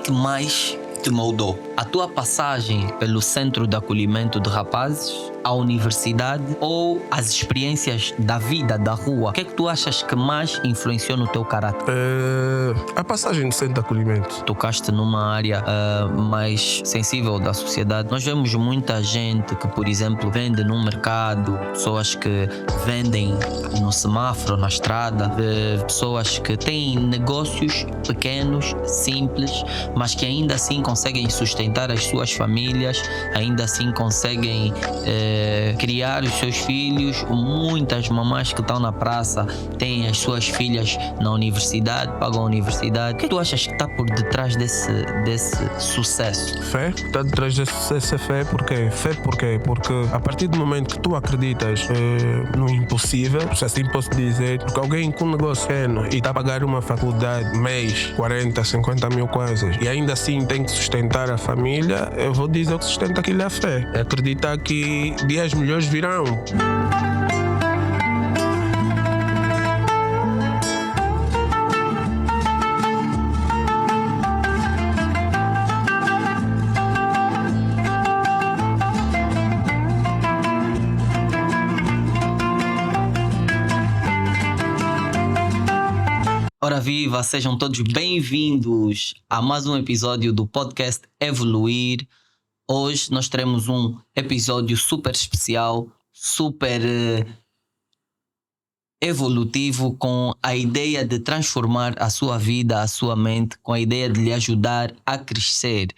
que mais te moldou? A tua passagem pelo centro de acolhimento de rapazes, a universidade ou as experiências da vida, da rua? O que é que tu achas que mais influenciou no teu caráter? A passagem no centro de acolhimento. Tocaste numa área mais sensível da sociedade. Nós vemos muita gente que, por exemplo, vende no mercado, pessoas que vendem no semáforo, na estrada, pessoas que têm negócios pequenos, simples, mas que ainda assim conseguem sustentar as suas famílias, ainda assim conseguem criar os seus filhos. Muitas mamás que estão na praça têm as suas filhas na universidade, pagam a universidade. O que tu achas que está por detrás desse sucesso? Fé, está detrás desse sucesso é fé. Porquê? Fé porquê? Porque a partir do momento que tu acreditas no impossível, se assim posso dizer, porque alguém com um negócio pequeno e está a pagar uma faculdade mês, 40, 50 mil coisas, e ainda assim tem que sustentar a família, eu vou dizer que sustenta aquilo é a fé. É acreditar que dias melhores virão. Ora viva, sejam todos bem-vindos a mais um episódio do podcast Evoluir. Hoje nós teremos um episódio super especial, super evolutivo, com a ideia de transformar a sua vida, a sua mente, com a ideia de lhe ajudar a crescer.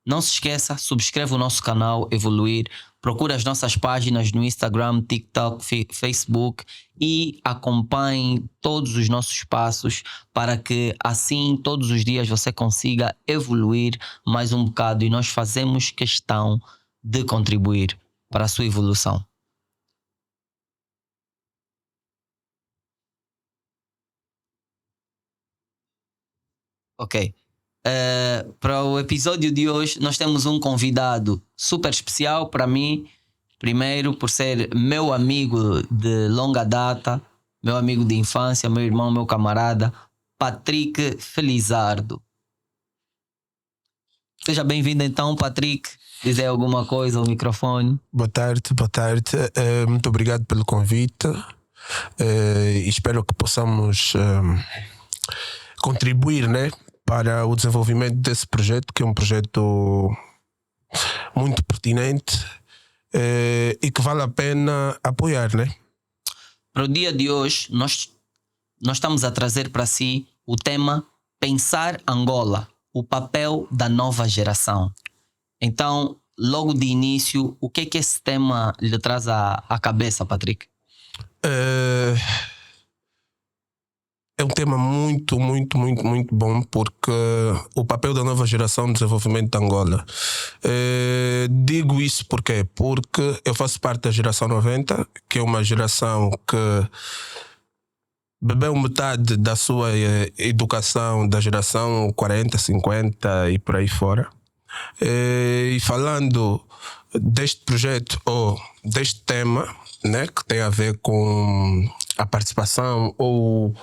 Não se esqueça, subscreve o nosso canal Evoluir, procura as nossas páginas no Instagram, TikTok, Facebook e acompanhe todos os nossos passos para que assim todos os dias você consiga evoluir mais um bocado, e nós fazemos questão de contribuir para a sua evolução. Ok. Para o episódio de hoje nós temos um convidado super especial para mim. Primeiro por ser meu amigo de longa data, meu amigo de infância, meu irmão, meu camarada, Patrick Felizardo. Seja bem-vindo então, Patrick. Dizer alguma coisa ao microfone. Boa tarde. Muito obrigado pelo convite. E espero que possamos contribuir, né, para o desenvolvimento desse projeto, que é um projeto muito pertinente e que vale a pena apoiar, né? Para o dia de hoje, nós estamos a trazer para si o tema Pensar Angola, o papel da nova geração. Então, logo de início, o que é que esse tema lhe traz à cabeça, Patrick? É um tema muito bom, porque o papel da nova geração no desenvolvimento de Angola. Digo isso porque eu faço parte da geração 90, que é uma geração que bebeu metade da sua educação da geração 40, 50 e por aí fora. E falando deste projeto ou deste tema, né, que tem a ver com a participação ou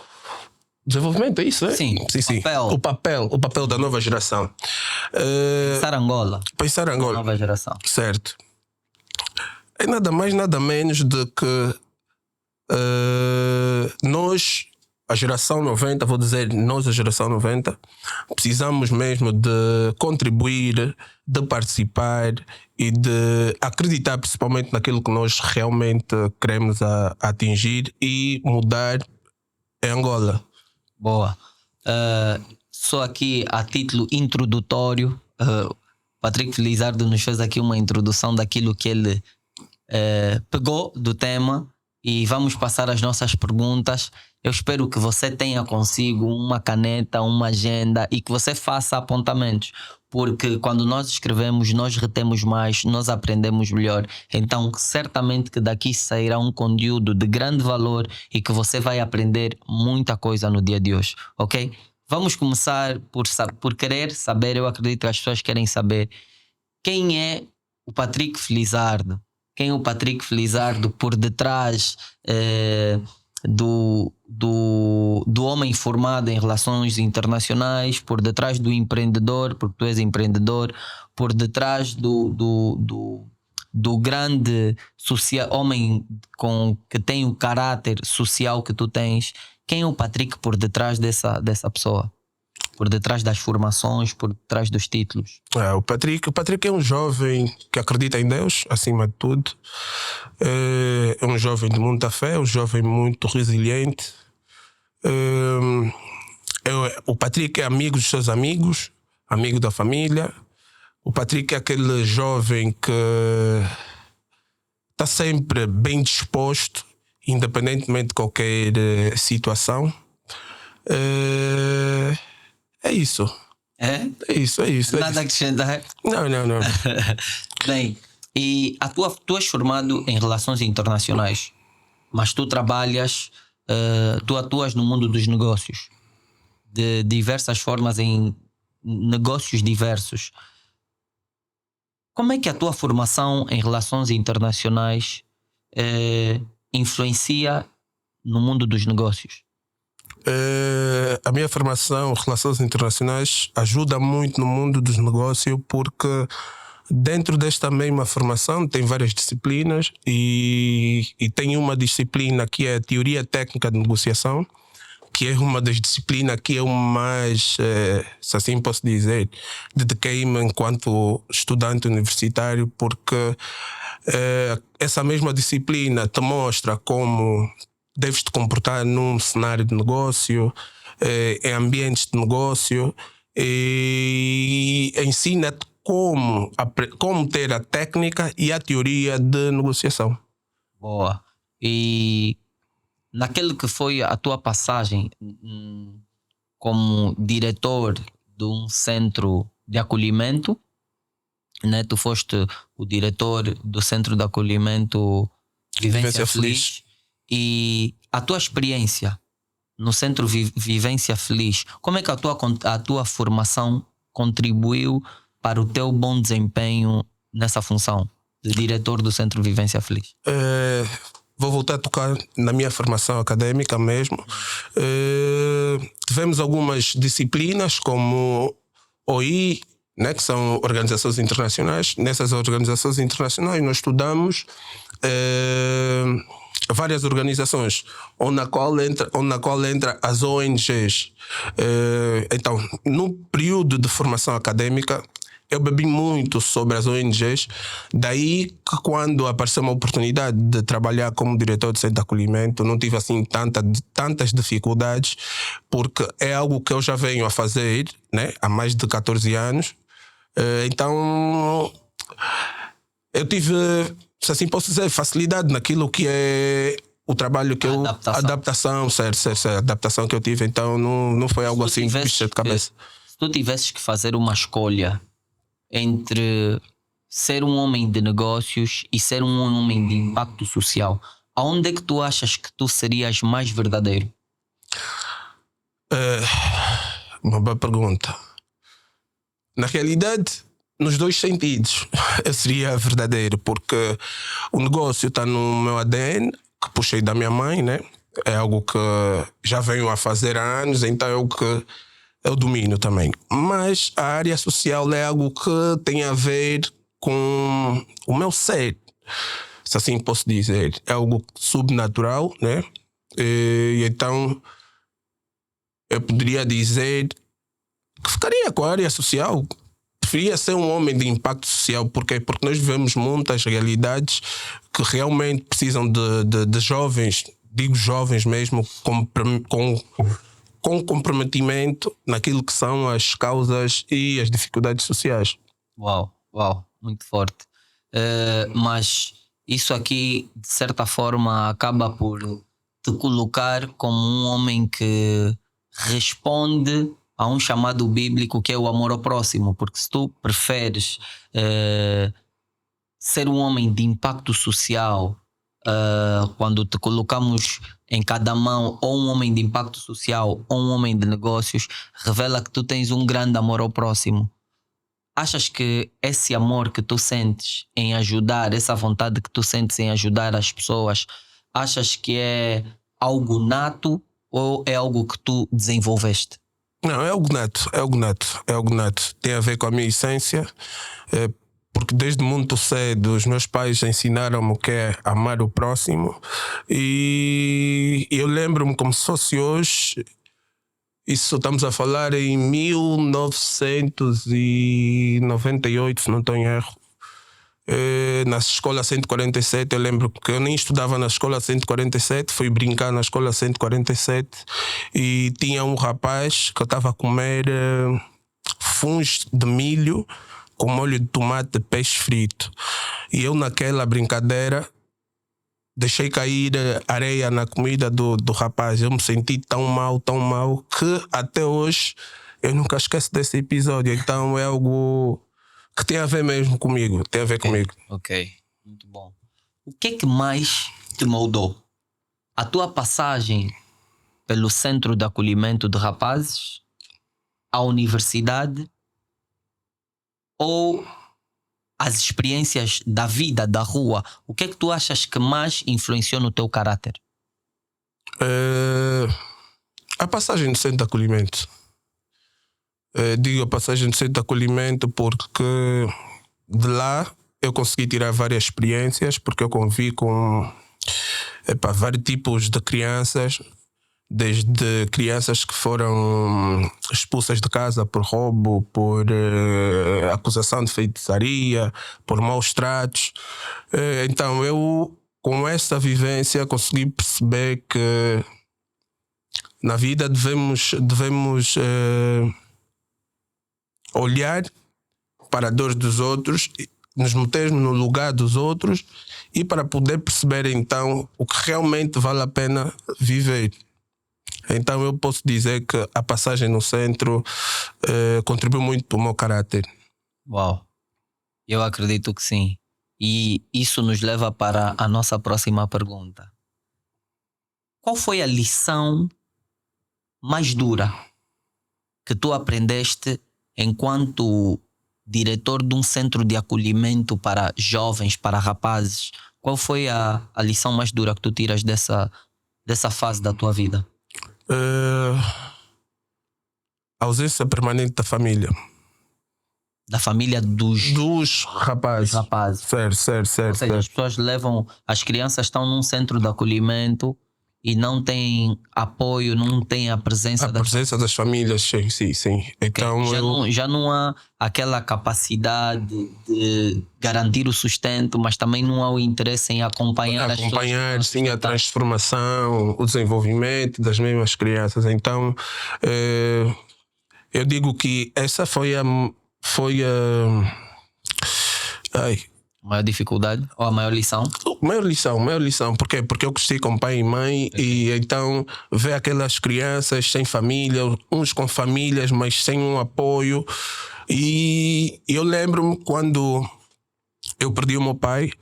desenvolvimento, é isso, é? Sim. O papel da nova geração. Pensar Angola. Nova geração. Certo. É nada mais, nada menos do que nós, a geração 90, vou dizer nós, a geração 90, precisamos mesmo de contribuir, de participar e de acreditar principalmente naquilo que nós realmente queremos atingir e mudar em Angola. Boa. Só aqui a título introdutório, Patrick Felizardo nos fez aqui uma introdução daquilo que ele pegou do tema, e vamos passar as nossas perguntas. Eu espero que você tenha consigo uma caneta, uma agenda e que você faça apontamentos, porque quando nós escrevemos, nós retemos mais, nós aprendemos melhor. Então, certamente que daqui sairá um conteúdo de grande valor e que você vai aprender muita coisa no dia de hoje, ok? Vamos começar por querer saber. Eu acredito que as pessoas querem saber quem é o Patrick Felizardo. Quem é o Patrick Felizardo por detrás do homem formado em relações internacionais, por detrás do empreendedor, porque tu és empreendedor, por detrás do grande homem que tem o caráter social que tu tens. Quem é o Patrick por detrás dessa pessoa? Por detrás das formações, por detrás dos títulos? O Patrick é um jovem que acredita em Deus, acima de tudo. É um jovem de muita fé, um jovem muito resiliente. O Patrick é amigo dos seus amigos, amigo da família. O Patrick é aquele jovem que está sempre bem disposto, independentemente de qualquer situação. É isso. É? É isso. Nada a acrescentar? Não. Bem, e tu és formado em relações internacionais, mas tu trabalhas, tu atuas no mundo dos negócios, de diversas formas, em negócios diversos. Como é que a tua formação em relações internacionais influencia no mundo dos negócios? A minha formação em relações internacionais ajuda muito no mundo dos negócios, porque dentro desta mesma formação tem várias disciplinas e tem uma disciplina que é a teoria técnica de negociação, que é uma das disciplinas que eu mais, se assim posso dizer, dediquei-me enquanto estudante universitário, porque essa mesma disciplina te mostra como deves te comportar num cenário de negócio, em ambientes de negócio, e ensina-te como ter a técnica e a teoria de negociação. Boa. E naquele que foi a tua passagem como diretor de um centro de acolhimento, né? Tu foste o diretor do centro de acolhimento Vivência Feliz. E a tua experiência no centro Vivência Feliz, como é que a tua formação contribuiu para o teu bom desempenho nessa função de diretor do centro Vivência Feliz? Vou voltar a tocar na minha formação académica mesmo. Tivemos algumas disciplinas como OI, né, que são organizações internacionais. Nessas organizações internacionais nós estudamos várias organizações, onde na qual entra as ONGs. Então, no período de formação académica, eu bebi muito sobre as ONGs. Daí que, quando apareceu uma oportunidade de trabalhar como diretor de centro de acolhimento, não tive assim tantas dificuldades, porque é algo que eu já venho a fazer, né, há mais de 14 anos. Então eu tive, se assim posso dizer, facilidade naquilo que é o trabalho que adaptação, certo, a adaptação que eu tive. Então não foi algo assim bicha de cabeça. Se tu tivesses que fazer uma escolha entre ser um homem de negócios e ser um homem de impacto social, aonde é que tu achas que tu serias mais verdadeiro? Uma boa pergunta. Na realidade, nos dois sentidos eu seria verdadeiro, porque o negócio está no meu ADN, que puxei da minha mãe, né? É algo que já venho a fazer há anos, então é algo que eu domino também. Mas a área social é algo que tem a ver com o meu ser, se assim posso dizer. É algo subnatural, né? E então eu poderia dizer que ficaria com a área social. Preferia ser um homem de impacto social. Porque nós vivemos muitas realidades que realmente precisam de jovens, digo jovens mesmo, com comprometimento naquilo que são as causas e as dificuldades sociais. Uau, muito forte. Mas isso aqui, de certa forma, acaba por te colocar como um homem que responde a um chamado bíblico, que é o amor ao próximo. Porque se tu preferes ser um homem de impacto social, quando te colocamos em cada mão ou um homem de impacto social ou um homem de negócios, revela que tu tens um grande amor ao próximo. Achas que esse amor que tu sentes em ajudar, essa vontade que tu sentes em ajudar as pessoas, achas que é algo nato ou é algo que tu desenvolveste? Não, é algo nato. Tem a ver com a minha essência, porque desde muito cedo os meus pais ensinaram-me o que é amar o próximo, e eu lembro-me como se fosse hoje. Isso estamos a falar em 1998, se não estou em erro. Na escola 147, eu lembro que eu nem estudava na escola 147, fui brincar na escola 147 e tinha um rapaz que eu estava a comer funs de milho com molho de tomate de peixe frito. E eu, naquela brincadeira, deixei cair areia na comida do rapaz. Eu me senti tão mal, que até hoje eu nunca esqueço desse episódio. Então é algo que tem a ver mesmo comigo. Tem a ver comigo. Ok, muito bom. O que é que mais te moldou? A tua passagem pelo centro de acolhimento de rapazes, a universidade ou as experiências da vida, da rua? O que é que tu achas que mais influenciou no teu caráter? A passagem do centro de acolhimento. Digo a passagem do centro de acolhimento porque de lá eu consegui tirar várias experiências, porque eu convivi com vários tipos de crianças, desde crianças que foram expulsas de casa por roubo, por acusação de feitiçaria, por maus tratos. Então eu, com essa vivência, consegui perceber que na vida devemos olhar para a dor dos outros, nos metermos no lugar dos outros e para poder perceber então o que realmente vale a pena viver. Então eu posso dizer que a passagem no centro contribuiu muito para o meu caráter. Uau, eu acredito que sim. E isso nos leva para a nossa próxima pergunta. Qual foi a lição mais dura que tu aprendeste enquanto diretor de um centro de acolhimento para jovens, para rapazes? Qual foi a lição mais dura que tu tiras dessa fase da tua vida? A ausência permanente da família. Da família dos rapazes. Certo. Ou seja, as pessoas levam, as crianças estão num centro de acolhimento e não têm apoio, não têm a presença das famílias, sim. Então já não há aquela capacidade de garantir o sustento, mas também não há o interesse em acompanhar as pessoas. Sim, a transformação, o desenvolvimento das mesmas crianças. Então eu digo que essa foi a maior dificuldade ou a maior lição? Maior lição. Porquê? Porque eu cresci com pai e mãe, e então ver aquelas crianças sem família, uns com famílias, mas sem um apoio. E eu lembro-me quando eu perdi o meu pai,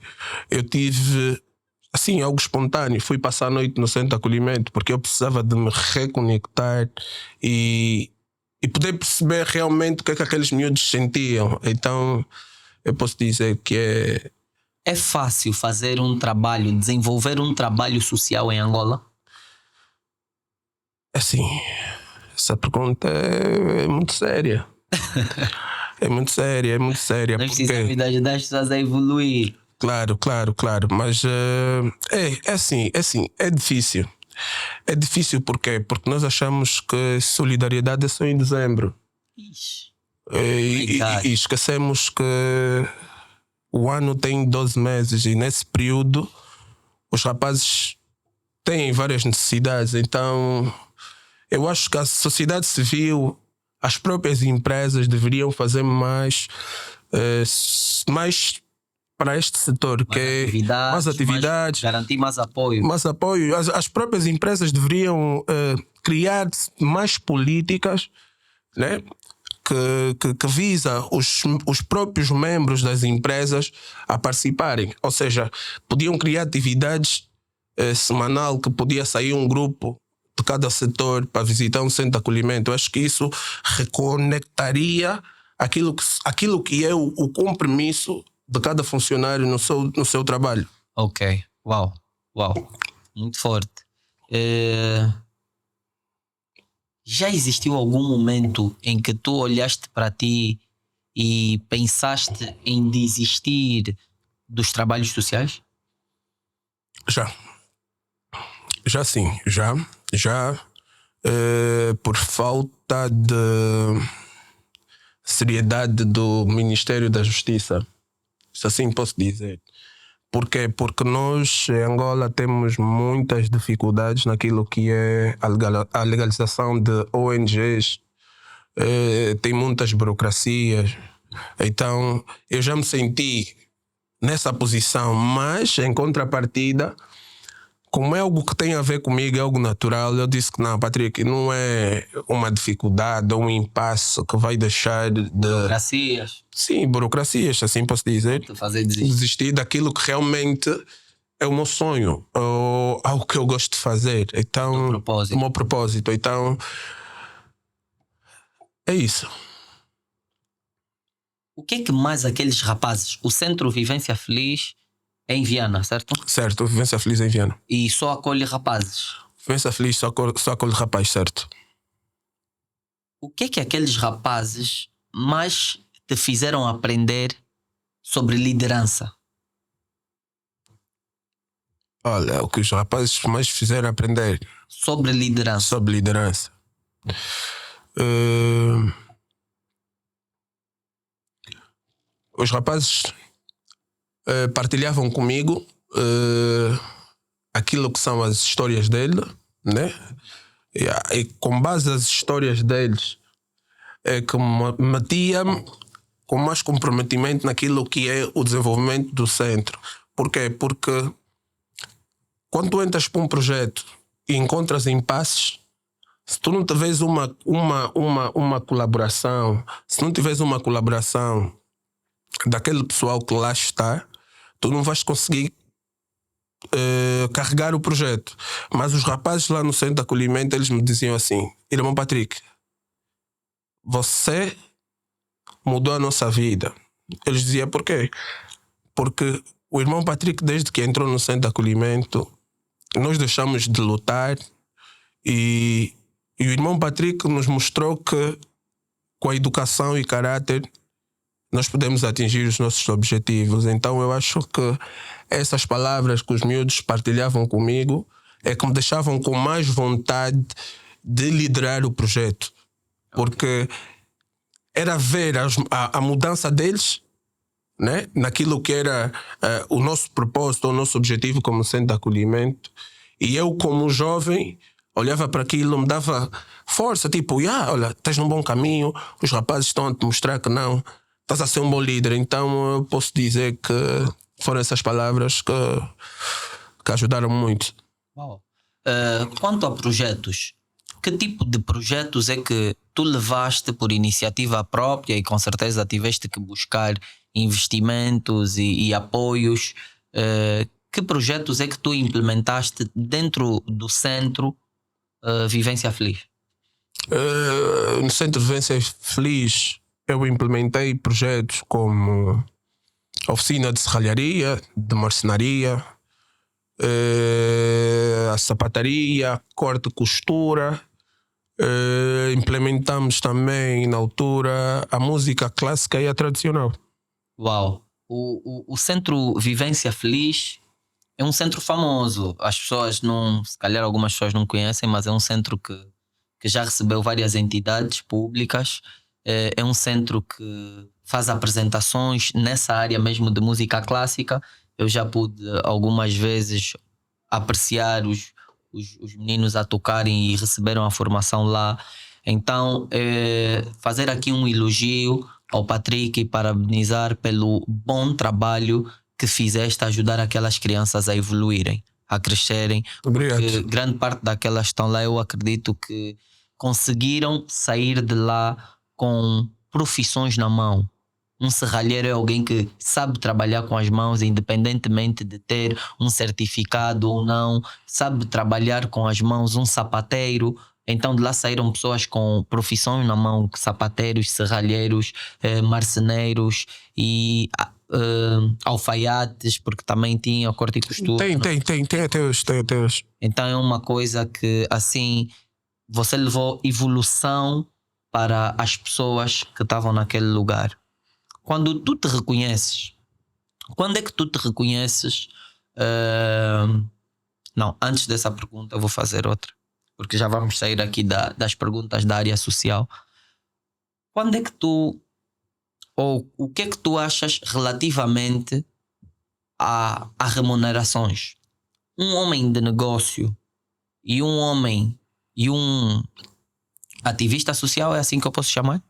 eu tive assim algo espontâneo. Fui passar a noite no centro de acolhimento porque eu precisava de me reconectar e poder perceber realmente o que é que aqueles miúdos sentiam. Então eu posso dizer que é fácil fazer um trabalho, desenvolver um trabalho social em Angola? Assim, essa pergunta é muito séria. É muito séria. Nós precisamos ajudar as pessoas a evoluir. Claro. Mas é assim, é difícil. É difícil porque nós achamos que solidariedade é só em dezembro. E esquecemos que o ano tem 12 meses e nesse período os rapazes têm várias necessidades. Então eu acho que a sociedade civil, as próprias empresas deveriam fazer mais para este setor, mais atividades, garantir mais apoio. As próprias empresas deveriam criar mais políticas, né, que visa os próprios membros das empresas a participarem. Ou seja, podiam criar atividades semanal, que podia sair um grupo de cada setor para visitar um centro de acolhimento. Eu acho que isso reconectaria aquilo que é o compromisso de cada funcionário no seu trabalho. Ok, uau, muito forte. já existiu algum momento em que tu olhaste para ti e pensaste em desistir dos trabalhos sociais? Já. Já sim, já. Por falta de seriedade do Ministério da Justiça. Se assim posso dizer. Porquê? Porque nós em Angola temos muitas dificuldades naquilo que é a legalização de ONGs. Tem muitas burocracias. Então eu já me senti nessa posição, mas em contrapartida, como é algo que tem a ver comigo, é algo natural, eu disse que não, Patrick, não é uma dificuldade ou um impasse que vai deixar de... Burocracias. Sim, burocracias, assim posso dizer. Te fazer desistir. Desistir daquilo que realmente é o meu sonho, ou algo que eu gosto de fazer. Então, o meu propósito. Então, é isso. O que é que mais aqueles rapazes... O Centro Vivência Feliz é em Viana, certo? Certo, Vivência Feliz em Viana. E só acolhe rapazes. Vivência Feliz só acolhe rapaz, certo. O que é que aqueles rapazes mais te fizeram aprender sobre liderança? Olha, o que os rapazes mais fizeram aprender sobre liderança. Sobre liderança. Os rapazes partilhavam comigo aquilo que são as histórias dele, né? E com base nas histórias deles é que metia-me com mais comprometimento naquilo que é o desenvolvimento do centro. Porquê? Porque quando tu entras para um projeto e encontras impasses, se tu não tiveres uma colaboração, se não tiveres uma colaboração daquele pessoal que lá está, tu não vais conseguir carregar o projeto. Mas os rapazes lá no centro de acolhimento, eles me diziam assim: irmão Patrick, você mudou a nossa vida. Eles diziam por quê? Porque o irmão Patrick, desde que entrou no centro de acolhimento, nós deixamos de lutar e o irmão Patrick nos mostrou que com a educação e caráter nós podemos atingir os nossos objetivos. Então eu acho que essas palavras que os miúdos partilhavam comigo é que me deixavam com mais vontade de liderar o projeto. Porque era ver a mudança deles, né? Naquilo que era o nosso propósito, o nosso objetivo como centro de acolhimento. E eu, como jovem, olhava para aquilo, me dava força, tipo, olha, estás num bom caminho, os rapazes estão a te mostrar que não, estás a ser um bom líder. Então eu posso dizer que foram essas palavras que ajudaram muito. Wow. Quanto a projetos, que tipo de projetos é que tu levaste por iniciativa própria e com certeza tiveste que buscar investimentos e apoios? Que projetos é que tu implementaste dentro do Centro Vivência Feliz? No Centro Vivência Feliz eu implementei projetos como oficina de serralharia, de marcenaria, a sapataria, corte e costura. Implementamos também na altura a música clássica e a tradicional. Uau! O Centro Vivência Feliz é um centro famoso. As pessoas não, se calhar algumas pessoas não conhecem, mas é um centro que já recebeu várias entidades públicas. É um centro que faz apresentações nessa área mesmo de música clássica. Eu já pude algumas vezes apreciar os meninos a tocarem e receberam a formação lá. Então, fazer aqui um elogio ao Patrick e parabenizar pelo bom trabalho que fizeste a ajudar aquelas crianças a evoluírem, a crescerem. Obrigado. Porque grande parte daquelas que estão lá, eu acredito que conseguiram sair de lá com profissões na mão. Um serralheiro é alguém que sabe trabalhar com as mãos, independentemente de ter um certificado ou não, sabe trabalhar com as mãos. Um sapateiro, então de lá saíram pessoas com profissões na mão, sapateiros, serralheiros, marceneiros e alfaiates, porque também tinha corte e costura. Tem até hoje. Então é uma coisa que assim você levou evolução para as pessoas que estavam naquele lugar. Quando tu te reconheces, quando é que tu te reconheces? Não, antes dessa pergunta eu vou fazer outra, porque já vamos sair aqui das perguntas da área social. Quando é que tu, ou o que é que tu achas relativamente a remunerações? Um homem de negócio e um homem e um ativista social, é assim que eu posso chamar?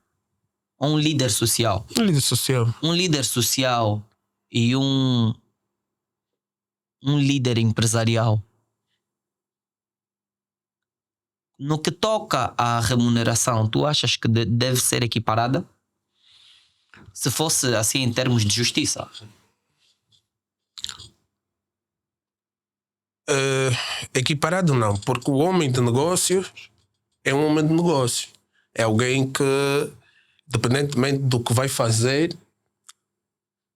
Ou um líder social? Um líder social. Um líder social e um líder empresarial. No que toca à remuneração, tu achas que deve ser equiparada? Se fosse assim em termos de justiça? Equiparado não, porque o homem de negócios é um homem de negócio. É alguém que, independentemente do que vai fazer,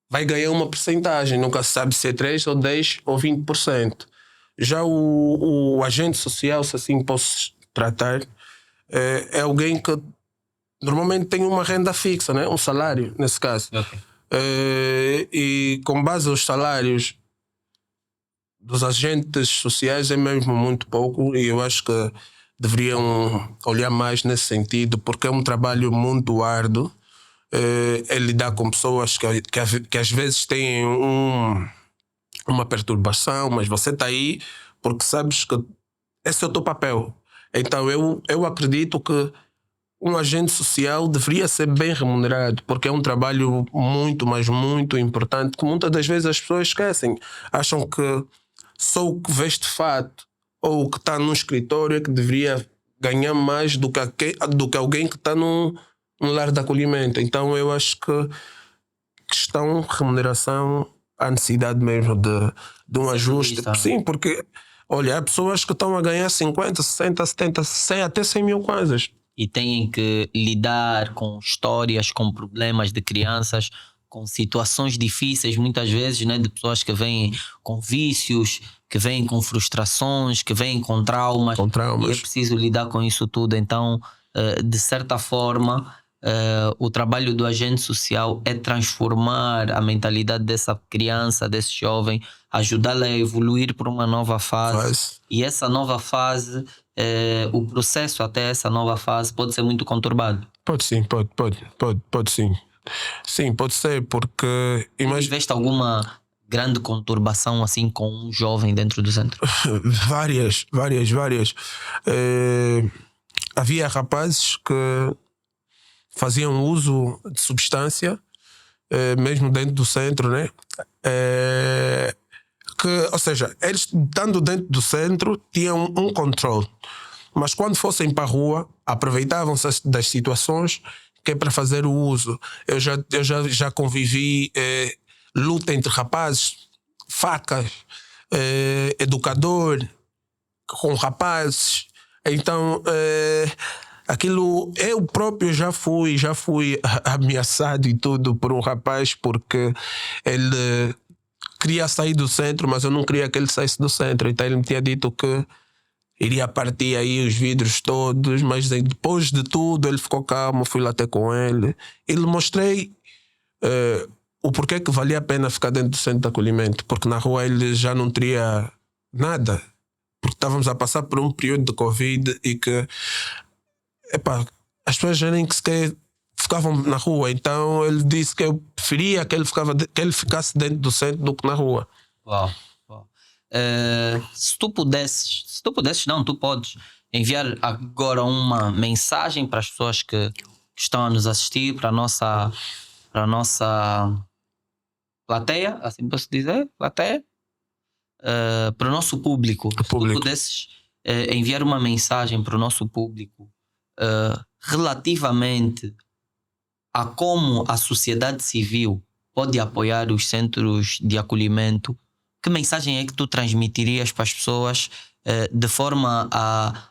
vai ganhar uma percentagem. Nunca se sabe se é 3 ou 10 ou 20%. Já o agente social, se assim posso tratar, é alguém que normalmente tem uma renda fixa, né? Um salário, nesse caso. Okay. E com base aos salários dos agentes sociais é mesmo muito pouco, e eu acho que deveriam olhar mais nesse sentido, porque é um trabalho muito árduo. É lidar com pessoas que às vezes têm uma perturbação, mas você está aí porque sabes que esse é o teu papel. Então eu acredito que um agente social deveria ser bem remunerado, porque é um trabalho muito, mas muito importante, que muitas das vezes as pessoas esquecem. Acham que só o que veste fato ou o que está num escritório é que deveria ganhar mais do que alguém que está num lar de acolhimento. Então eu acho que questão de remuneração, há necessidade mesmo de um ajuste. Sim, porque olha, há pessoas que estão a ganhar 50, 60, 70, 100, até 100 mil kwanzas. E têm que lidar com histórias, com problemas de crianças, com situações difíceis, muitas vezes, né, de pessoas que vêm com vícios, que vêm com frustrações, que vêm com traumas. E é preciso lidar com isso tudo. Então, de certa forma, o trabalho do agente social é transformar a mentalidade dessa criança, desse jovem, ajudá-la a evoluir para uma nova fase. E essa nova fase, o processo até essa nova fase pode ser muito conturbado. Pode sim, pode sim. Sim, pode ser, porque... Tiveste alguma grande conturbação assim com um jovem dentro do centro? Várias. Havia rapazes que faziam uso de substância, mesmo dentro do centro, né? Ou seja, eles estando dentro do centro tinham um controle, mas quando fossem para a rua aproveitavam-se das situações que é para fazer o uso. Eu já convivi luta entre rapazes, facas, educador com rapazes. Então aquilo, eu próprio já fui ameaçado e tudo por um rapaz, porque ele queria sair do centro, mas eu não queria que ele saísse do centro. Então ele me tinha dito que iria partir aí os vidros todos, mas depois de tudo ele ficou calmo, fui lá até com ele e lhe mostrei o porquê que valia a pena ficar dentro do centro de acolhimento, porque na rua ele já não teria nada, porque estávamos a passar por um período de Covid e que as pessoas já nem sequer ficavam na rua. Então ele disse que eu preferia que ele ficasse dentro do centro do que na rua. Uau. Se tu pudesses, não, tu podes enviar agora uma mensagem para as pessoas que estão a nos assistir, para a nossa plateia, assim posso dizer, plateia, para o nosso público. Se tu pudesses enviar uma mensagem para o nosso público relativamente a como a sociedade civil pode apoiar os centros de acolhimento, que mensagem é que tu transmitirias para as pessoas de forma a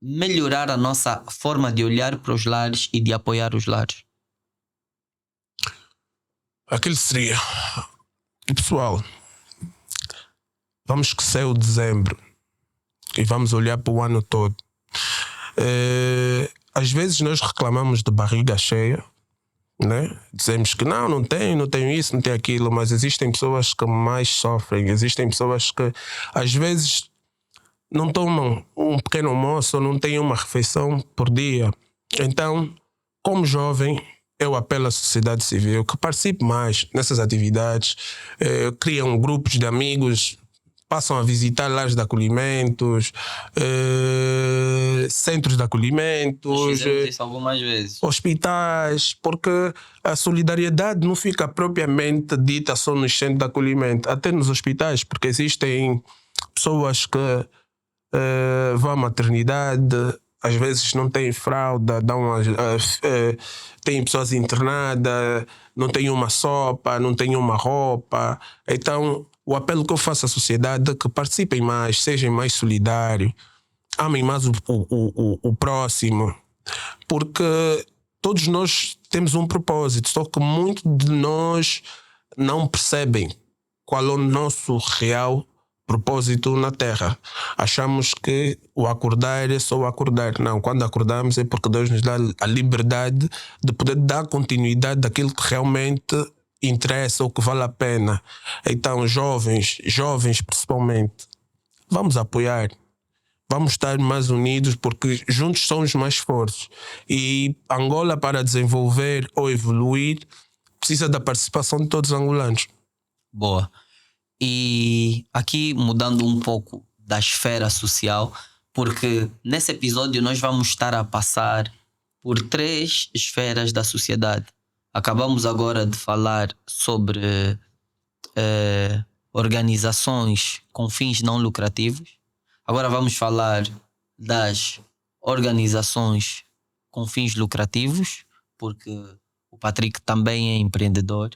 melhorar a nossa forma de olhar para os lares e de apoiar os lares? Aquilo seria: pessoal, vamos esquecer o dezembro e vamos olhar para o ano todo. Às vezes nós reclamamos de barriga cheia, né? Dizemos que não tenho isso, não tenho aquilo, mas existem pessoas que mais sofrem, existem pessoas que às vezes não tomam um pequeno almoço ou não têm uma refeição por dia. Então, como jovem, eu apelo à sociedade civil que participe mais nessas atividades, criam grupos de amigos, passam a visitar lares de acolhimentos, centros de acolhimentos, Fizemos isso algumas vezes. hospitais, porque a solidariedade não fica propriamente dita só nos centros de acolhimento, até nos hospitais, porque existem pessoas que vão à maternidade, às vezes não têm fralda, têm pessoas internadas, não têm uma sopa, não têm uma roupa. Então, o apelo que eu faço à sociedade é que participem mais, sejam mais solidários, amem mais o próximo, porque todos nós temos um propósito, só que muitos de nós não percebem qual é o nosso real propósito na Terra. Achamos que o acordar é só o acordar. Não, quando acordamos é porque Deus nos dá a liberdade de poder dar continuidade daquilo que realmente interessa ou que vale a pena. Então, jovens principalmente, vamos apoiar. Vamos estar mais unidos porque juntos somos mais fortes. E Angola, para desenvolver ou evoluir, precisa da participação de todos os angolanos. Boa. E aqui mudando um pouco da esfera social, porque nesse episódio nós vamos estar a passar por 3 esferas da sociedade. Acabamos agora de falar sobre organizações com fins não lucrativos. Agora vamos falar das organizações com fins lucrativos, porque o Patrick também é empreendedor.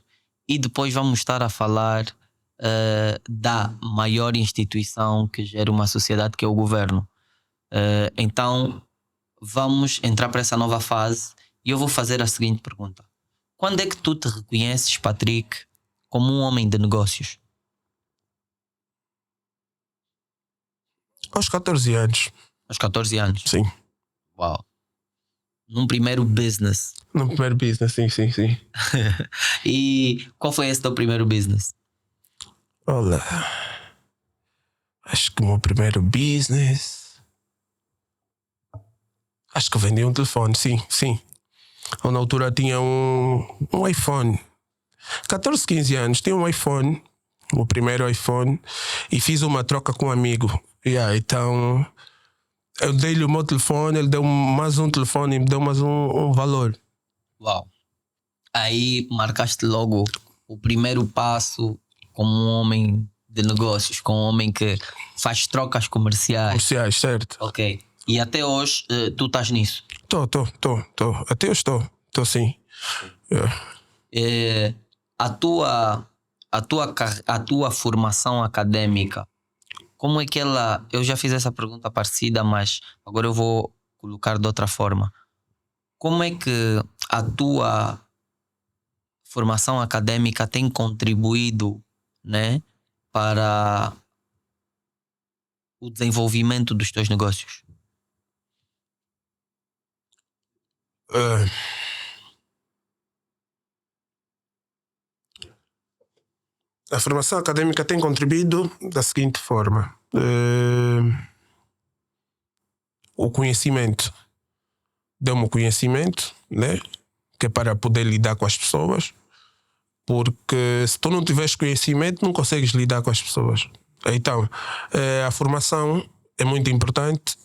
E depois vamos estar a falar da maior instituição que gera uma sociedade, que é o governo. Então vamos entrar para essa nova fase e eu vou fazer a seguinte pergunta: quando é que tu te reconheces, Patrick, como um homem de negócios? Aos 14 anos. Aos 14 anos? Sim. Uau. Num primeiro business. No primeiro business, sim. E qual foi esse teu primeiro business? Olha, acho que o meu primeiro business, acho que eu vendi um telefone, sim. Eu na altura tinha um iPhone, 14, 15 anos, tinha um iPhone, o primeiro iPhone, e fiz uma troca com um amigo. Então eu dei-lhe o meu telefone, ele deu mais um telefone e me deu mais um valor. Uau. Aí marcaste logo o primeiro passo como um homem de negócios, como um homem que faz trocas comerciais. Comerciais, certo. Ok. E até hoje tu estás nisso? Tô. Até eu estou sim. A tua formação académica, como é que ela... Eu já fiz essa pergunta parecida, mas agora eu vou colocar de outra forma. Como é que a tua formação académica tem contribuído, né, para o desenvolvimento dos teus negócios? A formação académica tem contribuído da seguinte forma: o conhecimento deu-me o conhecimento, né, que é para poder lidar com as pessoas, porque se tu não tiveres conhecimento não consegues lidar com as pessoas. Então a formação é muito importante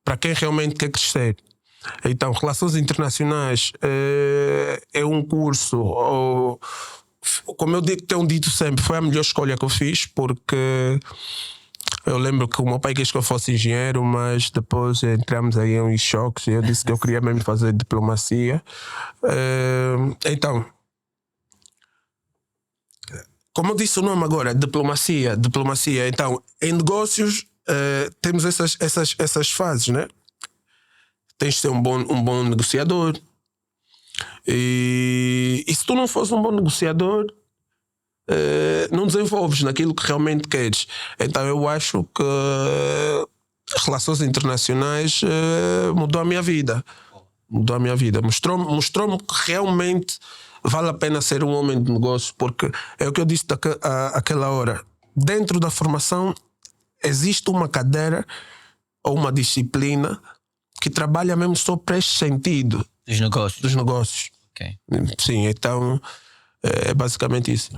para quem realmente quer crescer. Então, relações internacionais é um curso, como eu tenho dito sempre, foi a melhor escolha que eu fiz, porque eu lembro que o meu pai quis que eu fosse engenheiro, mas depois entramos aí em uns choques e eu disse que eu queria mesmo fazer diplomacia. Então, como eu disse o nome agora, diplomacia. Então, em negócios temos essas fases, né? Tens de ser um bom negociador. E se tu não fores um bom negociador, não desenvolves naquilo que realmente queres. Então eu acho que relações internacionais mudou a minha vida. Mudou a minha vida. Mostrou-me que realmente vale a pena ser um homem de negócio, porque é o que eu disse àquela hora. Dentro da formação existe uma cadeira ou uma disciplina que trabalha mesmo só para este sentido Dos negócios. Ok. Sim, então é basicamente isso.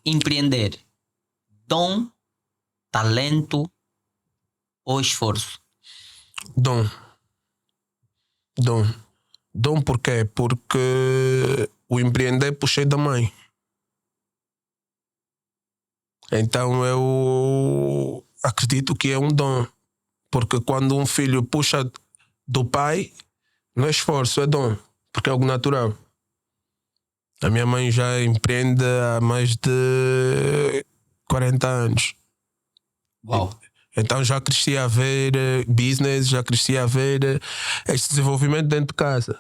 Empreender. Dom, talento ou esforço? Dom. Dom porquê? Porque o empreender puxei da mãe. Então eu acredito que é um dom. Porque quando um filho puxa do pai, não é esforço, é dom. Porque é algo natural. A minha mãe já empreende há mais de 40 anos. Uau. Então já cresci a ver business, já cresci a ver este desenvolvimento dentro de casa.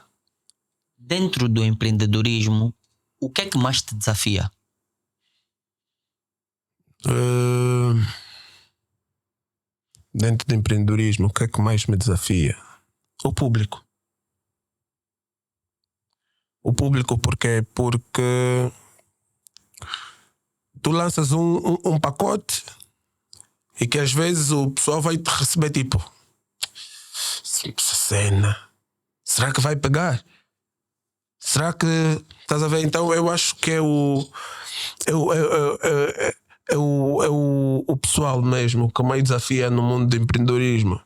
Dentro do empreendedorismo, o que é que mais te desafia? Dentro do empreendedorismo, o que é que mais me desafia? O público. O público porquê? Porque tu lanças um pacote e que às vezes o pessoal vai te receber tipo, essa cena, será que vai pegar? Será que estás a ver? Então eu acho que é o pessoal mesmo que mais desafia no mundo do empreendedorismo,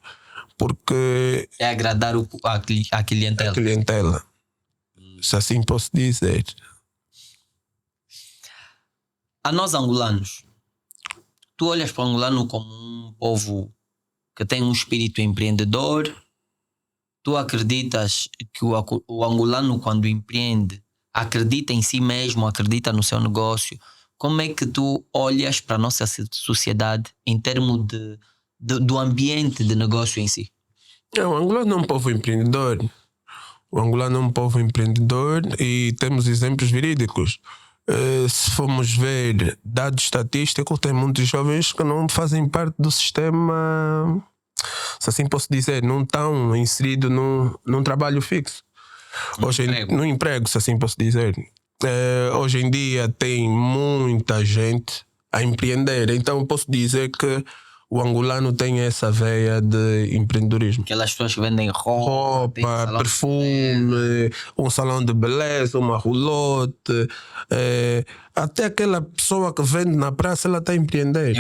porque É agradar a clientela. a clientela, se assim posso dizer. A nós angolanos, tu olhas para o angolano como um povo que tem um espírito empreendedor? Tu acreditas que o angolano, quando empreende, acredita em si mesmo, acredita no seu negócio? Como é que tu olhas para a nossa sociedade em termos do ambiente de negócio em si? O angolano é um povo empreendedor. O angolano é um povo empreendedor e temos exemplos verídicos. Se formos ver dados estatísticos, tem muitos jovens que não fazem parte do sistema, se assim posso dizer, não estão inseridos num trabalho fixo. No emprego, se assim posso dizer. Hoje em dia tem muita gente a empreender, então posso dizer que o angolano tem essa veia de empreendedorismo. Aquelas pessoas que vendem roupa, perfume, um salão de beleza, uma roulotte, até aquela pessoa que vende na praça, ela está a empreender.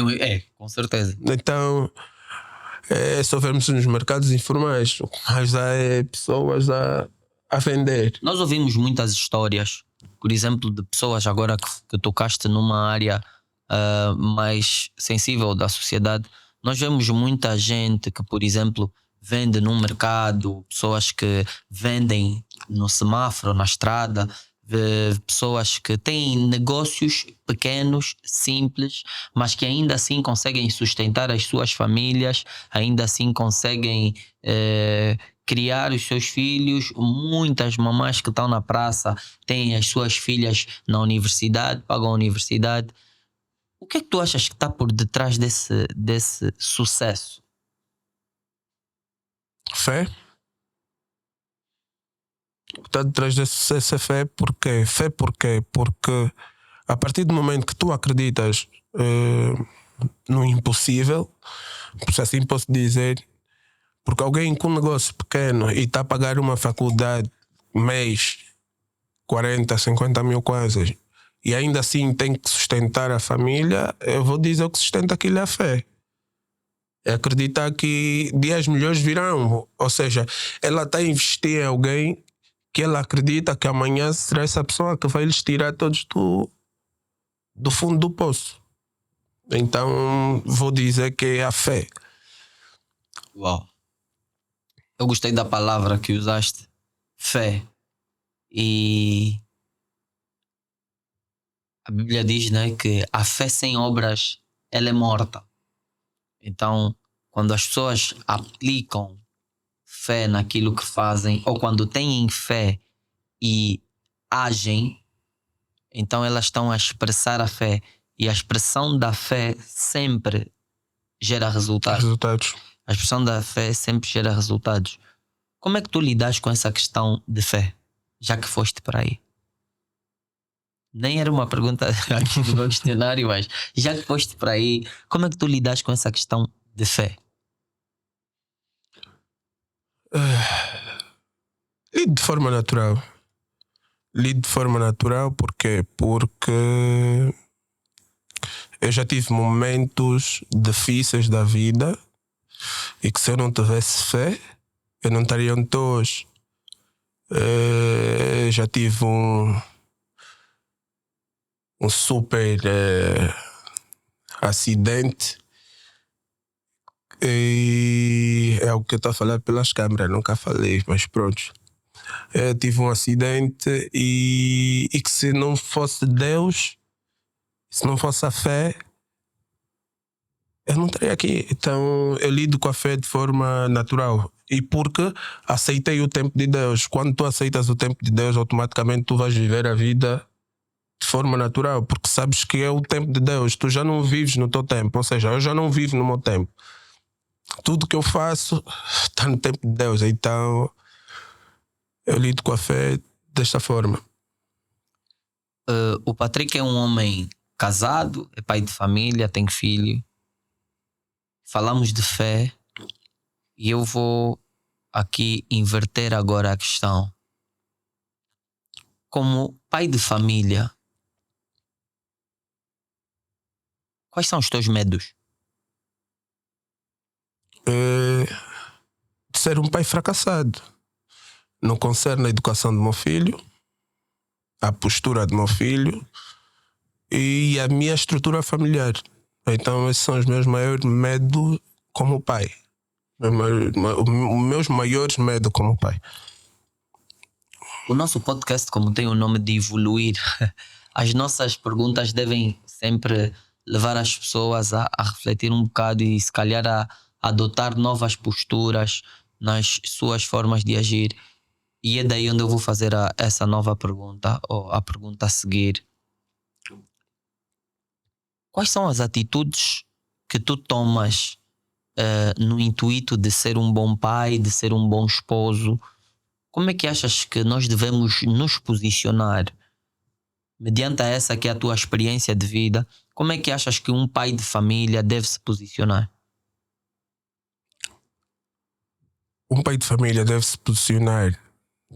Com certeza. Então, só vemos nos mercados informais, mas há pessoas a vender. Nós ouvimos muitas histórias, por exemplo, de pessoas agora que tocaste numa área mais sensível da sociedade. Nós vemos muita gente que, por exemplo, vende num mercado, pessoas que vendem no semáforo, na estrada, pessoas que têm negócios pequenos, simples, mas que ainda assim conseguem sustentar as suas famílias, ainda assim conseguem criar os seus filhos. Muitas mamães que estão na praça têm as suas filhas na universidade, pagam a universidade. O que é que tu achas que está por detrás desse sucesso? Fé. Está detrás desse sucesso é fé. Porquê? Fé porquê? Porque a partir do momento que tu acreditas no impossível, se assim posso dizer, porque alguém com um negócio pequeno e está a pagar uma faculdade mês 40, 50 mil coisas e ainda assim tem que sustentar a família, eu vou dizer o que sustenta aquilo é a fé. É acreditar que dias melhores virão. Ou seja, ela está a investir em alguém que ela acredita que amanhã será essa pessoa que vai lhes tirar todos do fundo do poço. Então vou dizer que é a fé. Uau! Eu gostei da palavra que usaste, fé. E a Bíblia diz, né, que a fé sem obras, ela é morta. Então, quando as pessoas aplicam fé naquilo que fazem, ou quando têm fé e agem, então elas estão a expressar a fé. E a expressão da fé sempre gera resultados. A expressão da fé sempre gera resultados. Como é que tu lidas com essa questão de fé, já que foste para aí? Nem era uma pergunta aqui do meu questionário, mas já que foste para aí, como é que tu lidas com essa questão de fé? Lido de forma natural. Porque eu já tive momentos difíceis da vida e que se eu não tivesse fé, eu não estaria onde estou hoje. Já tive um super acidente e é algo que eu estou a falar pelas câmeras, nunca falei, mas pronto. Eu tive um acidente e que se não fosse Deus, se não fosse a fé, eu não estaria aqui. Então eu lido com a fé de forma natural. E porque aceitei o tempo de Deus. Quando tu aceitas o tempo de Deus, automaticamente tu vais viver a vida de forma natural. Porque sabes que é o tempo de Deus. Tu já não vives no teu tempo. Ou seja, eu já não vivo no meu tempo. Tudo que eu faço está no tempo de Deus. Então eu lido com a fé desta forma. O Patrick é um homem casado, é pai de família, tem filho. Falamos de fé e eu vou aqui inverter agora a questão. Como pai de família, quais são os teus medos? De ser um pai fracassado. Não concerne a educação do meu filho, a postura do meu filho e a minha estrutura familiar. Então esses são os meus maiores medos como pai. Os meus maiores medos como pai. O nosso podcast, como tem o nome de evoluir, as nossas perguntas devem sempre levar as pessoas a refletir um bocado e se calhar a adotar novas posturas nas suas formas de agir. E é daí onde eu vou fazer essa nova pergunta, ou a pergunta a seguir. Quais são as atitudes que tu tomas no intuito de ser um bom pai, de ser um bom esposo? Como é que achas que nós devemos nos posicionar? Mediante essa que é a tua experiência de vida, como é que achas que um pai de família deve se posicionar? Um pai de família deve se posicionar,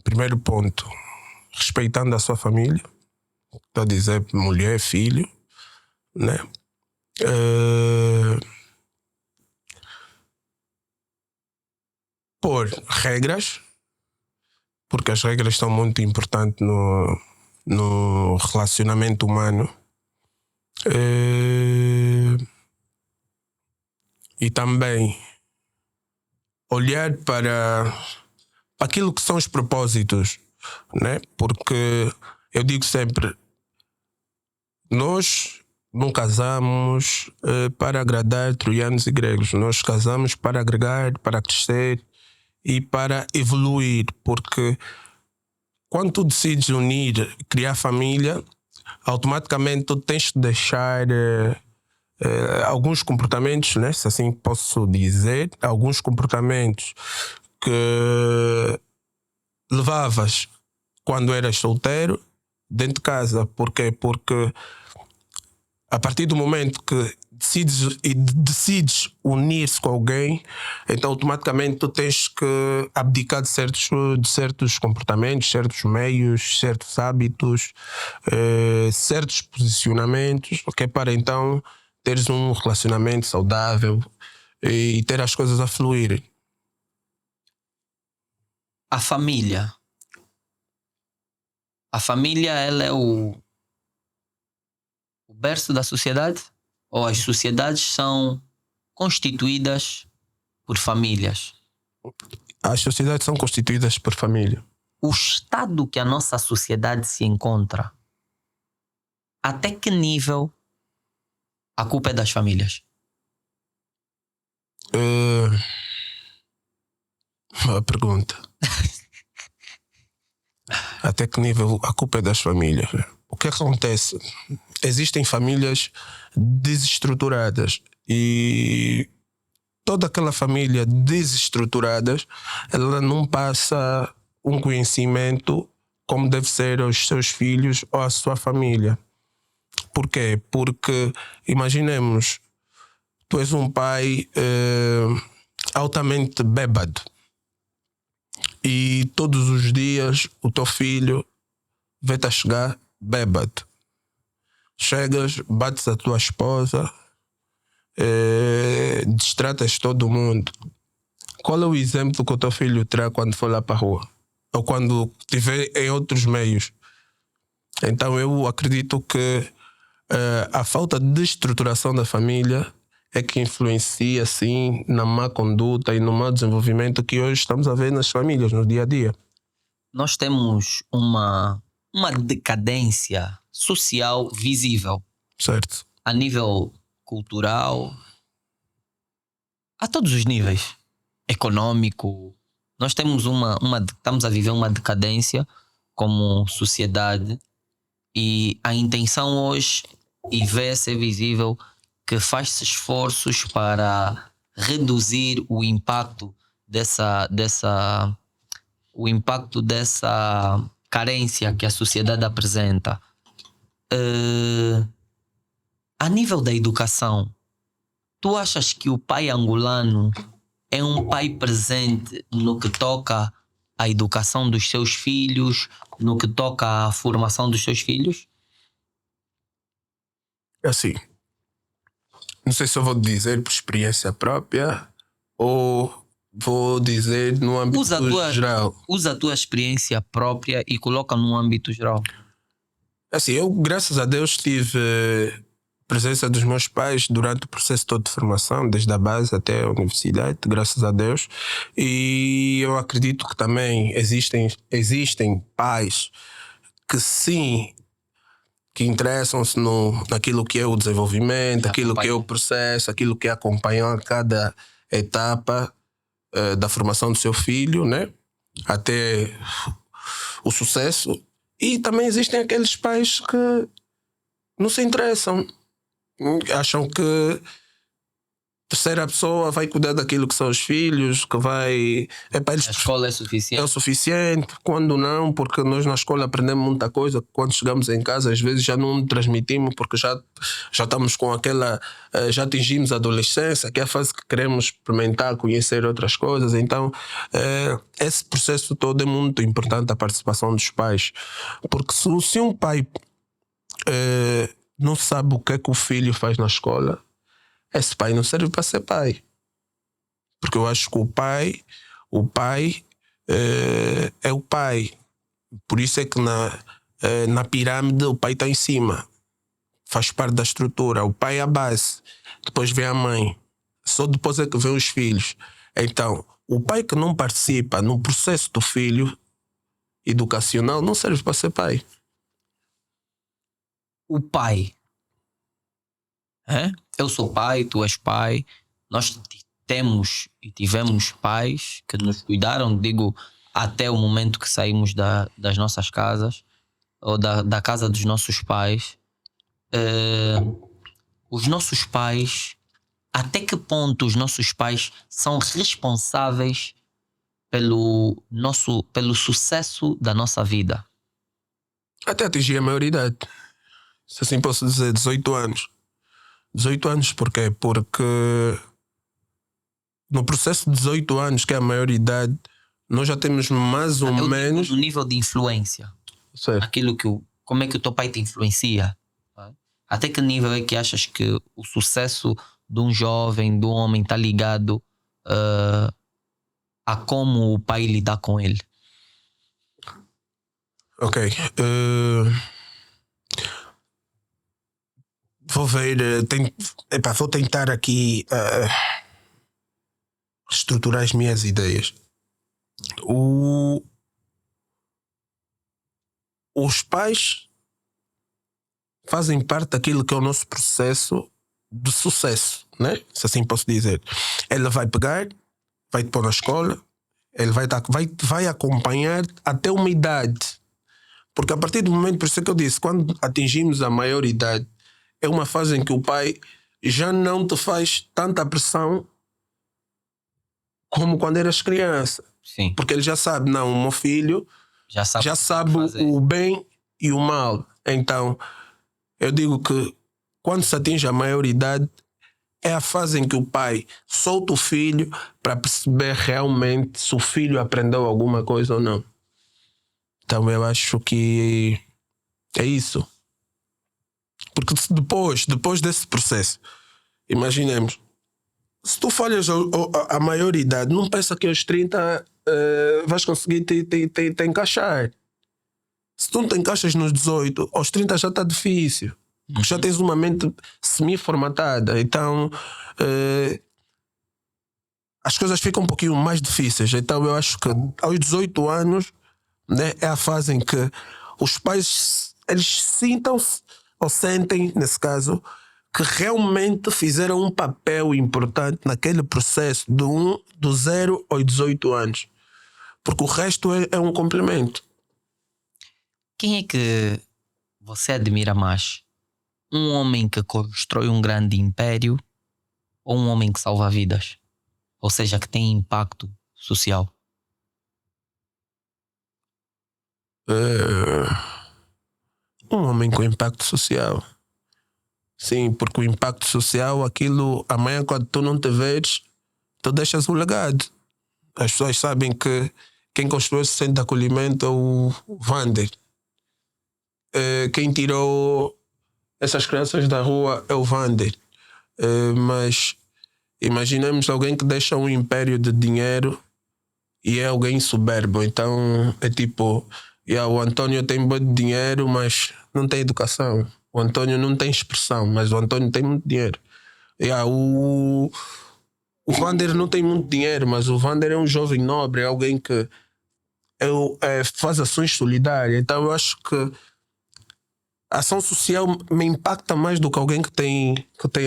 primeiro ponto, respeitando a sua família. Estou a dizer mulher, filho, né? Pôr regras, porque as regras são muito importantes no relacionamento humano. E também olhar para aquilo que são os propósitos, né? Porque eu digo sempre, nós não casamos para agradar troianos e gregos. Nós casamos para agregar, para crescer e para evoluir. Porque quando tu decides unir, criar família, automaticamente tu tens de deixar alguns comportamentos, né? Se assim posso dizer, alguns comportamentos que levavas quando eras solteiro dentro de casa. Porquê? Porque a partir do momento que decides unir-se com alguém, então automaticamente tu tens que abdicar de certos comportamentos, certos meios, certos hábitos, certos posicionamentos, ok? Para então teres um relacionamento saudável e ter as coisas a fluírem. A família, ela é o berço da sociedade? Ou as sociedades são constituídas por famílias? As sociedades são constituídas por família. O estado que a nossa sociedade se encontra, até que nível a culpa é das famílias? Boa pergunta. Até que nível a culpa é das famílias? O que acontece? Existem famílias desestruturadas e toda aquela família desestruturada, ela não passa um conhecimento como deve ser aos seus filhos ou à sua família. Por quê? Porque, imaginemos, tu és um pai altamente bêbado e todos os dias o teu filho vê-te a chegar bêbado. Chegas, bates a tua esposa, distratas todo mundo. Qual é o exemplo que o teu filho terá quando for lá para a rua? Ou quando estiver em outros meios? Então eu acredito que a falta de estruturação da família é que influencia, sim, na má conduta e no mau desenvolvimento que hoje estamos a ver nas famílias, no dia a dia. Nós temos uma decadência social visível Certo. a nível cultural, a todos os níveis, econômico. Nós temos estamos a viver uma decadência como sociedade e a intenção hoje, e vê-se visível, que faz-se esforços para reduzir o impacto dessa carência que a sociedade apresenta. A nível da educação, tu achas que o pai angolano é um pai presente no que toca à educação dos seus filhos, no que toca à formação dos seus filhos? Assim, não sei se eu vou dizer por experiência própria ou vou dizer no âmbito geral. Usa a tua experiência própria e coloca no âmbito geral. Assim, eu, graças a Deus, tive presença dos meus pais durante o processo todo de formação, desde a base até a universidade, graças a Deus. E eu acredito que também existem pais que sim, que interessam-se naquilo que é o desenvolvimento, aquilo que é o processo, aquilo que é acompanhar cada etapa da formação do seu filho, né? Até o sucesso. E também existem aqueles pais que não se interessam. Acham que terceira pessoa vai cuidar daquilo que são os filhos, que vai... A escola é suficiente. É o suficiente, quando não, porque nós na escola aprendemos muita coisa. Quando chegamos em casa, às vezes já não transmitimos, porque já estamos com aquela... já atingimos a adolescência, que é a fase que queremos experimentar, conhecer outras coisas. Então, esse processo todo é muito importante, a participação dos pais. Porque se um pai não sabe o que é que o filho faz na escola, esse pai não serve para ser pai. Porque eu acho que o pai é o pai. Por isso é que na pirâmide o pai está em cima. Faz parte da estrutura. O pai é a base. Depois vem a mãe. Só depois é que vem os filhos. Então, o pai que não participa no processo do filho educacional não serve para ser pai. O pai. Eu sou pai, tu és pai. Nós temos e tivemos pais que nos cuidaram, digo, até o momento que saímos das nossas casas ou da casa dos nossos pais. Os nossos pais, até que ponto os nossos pais são responsáveis pelo sucesso da nossa vida? Até atingir a maioridade. Se assim posso dizer, 18 anos. 18 anos porquê? Porque no processo de 18 anos, que é a maioridade, nós já temos mais ou menos... No nível de influência. Certo. Aquilo como é que o teu pai te influencia? Até que nível é que achas que o sucesso de um jovem, de um homem, está ligado a como o pai lidar com ele? Ok. Vou ver. Vou tentar aqui estruturar as minhas ideias. Os pais fazem parte daquilo que é o nosso processo de sucesso, né? Se assim posso dizer. Ele vai pegar, vai te pôr na escola, ele vai acompanhar até uma idade. Porque a partir do momento, por isso é que eu disse, quando atingimos a maioridade, é uma fase em que o pai já não te faz tanta pressão como quando eras criança. Sim. Porque ele já sabe, não, o meu filho Já já o sabe que fazer. o bem e o mal. Então, eu digo que quando se atinge a maioridade, é a fase em que o pai solta o filho para perceber realmente se o filho aprendeu alguma coisa ou não. Então, eu acho que é isso. Porque depois desse processo, imaginemos, se tu falhas a maioridade, não pensa que aos 30 vais conseguir te encaixar. Se tu não te encaixas nos 18, aos 30 já está difícil. Porque já tens uma mente semi-formatada. Então, as coisas ficam um pouquinho mais difíceis. Então, eu acho que aos 18 anos, né, é a fase em que os pais eles sintam ou sentem, nesse caso, que realmente fizeram um papel importante naquele processo do 0 aos 18 anos. Porque o resto é um complemento. Quem é que você admira mais? Um homem que constrói um grande império ou um homem que salva vidas? Ou seja, que tem impacto social? Um homem com impacto social. Sim, porque o impacto social, aquilo, amanhã quando tu não te vês, tu deixas um legado. As pessoas sabem que quem construiu esse centro de acolhimento é o Vander. Quem tirou essas crianças da rua é o Vander. Mas imaginemos alguém que deixa um império de dinheiro e é alguém soberbo. Então é tipo, o António tem muito dinheiro, mas não tem educação. O António não tem expressão, mas o António tem muito dinheiro. O Vander não tem muito dinheiro, mas o Vander é um jovem nobre, é alguém que faz ações solidárias. Então eu acho que a ação social me impacta mais do que alguém que tem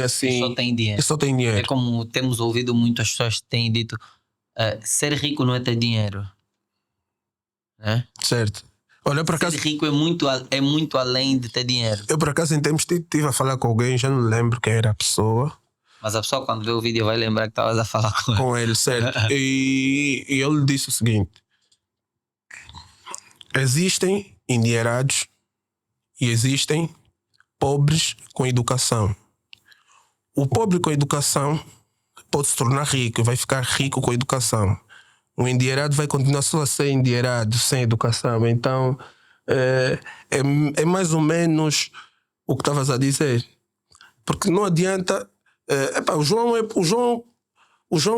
assim. Só tem dinheiro. Que só tem dinheiro. É como temos ouvido muitas pessoas que têm dito: ser rico não é ter dinheiro. Né? Certo. Olha, por acaso, ser rico é muito além de ter dinheiro. eu por acaso em tempos estive a falar com alguém, já não lembro quem era a pessoa. Mas a pessoa quando vê o vídeo vai lembrar que estavas a falar com ele. Com ele, certo. E ele disse o seguinte: existem endinheirados e existem pobres com educação. O pobre com educação pode se tornar rico, vai ficar rico com educação. O endinheirado vai continuar só a ser endinheirado sem educação. Então é mais ou menos o que estavas a dizer. Porque não adianta. O João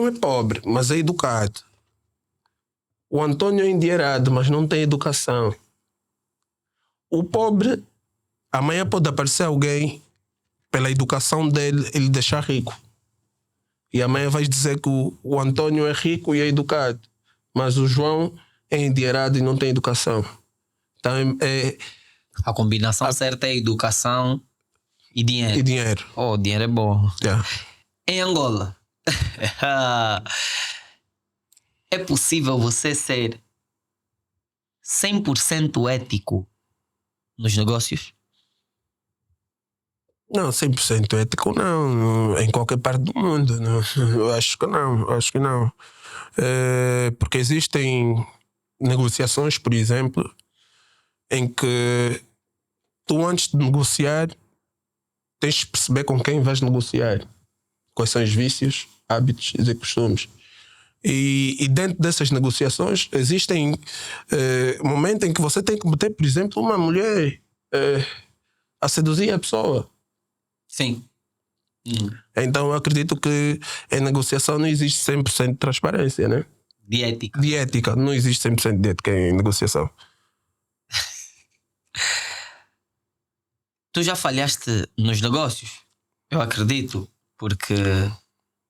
é pobre, mas é educado. O Antônio é endinheirado, mas não tem educação. O pobre, amanhã pode aparecer alguém, pela educação dele, ele deixar rico. E amanhã vais dizer que o Antônio é rico e é educado, mas o João é endinheirado e não tem educação. Então a combinação certa é educação e dinheiro. E dinheiro. Oh, dinheiro é bom. Yeah. Em Angola, é possível você ser 100% ético nos negócios? Não, 100% ético não. Em qualquer parte do mundo. Não. Eu acho que não. Porque existem negociações, por exemplo, em que tu antes de negociar tens de perceber com quem vais negociar. Quais são os vícios, hábitos e costumes. E dentro dessas negociações existem momentos em que você tem que meter, por exemplo, uma mulher a seduzir a pessoa. Sim. Então eu acredito que em negociação não existe 100% de transparência, né? De ética. De ética, não existe 100% de ética em negociação. Tu já falhaste nos negócios? Eu acredito, porque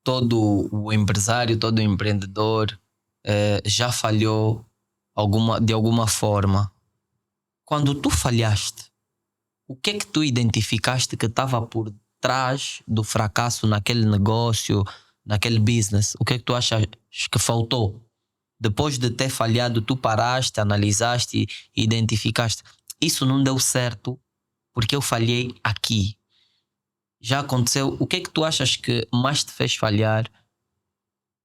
todo o empresário, todo o empreendedor já falhou de alguma forma. Quando tu falhaste, o que é que tu identificaste que estava por trás do fracasso naquele negócio, naquele business? O que é que tu achas que faltou? Depois de ter falhado, tu paraste, analisaste e identificaste. Isso não deu certo porque eu falhei aqui. Já aconteceu. O que é que tu achas que mais te fez falhar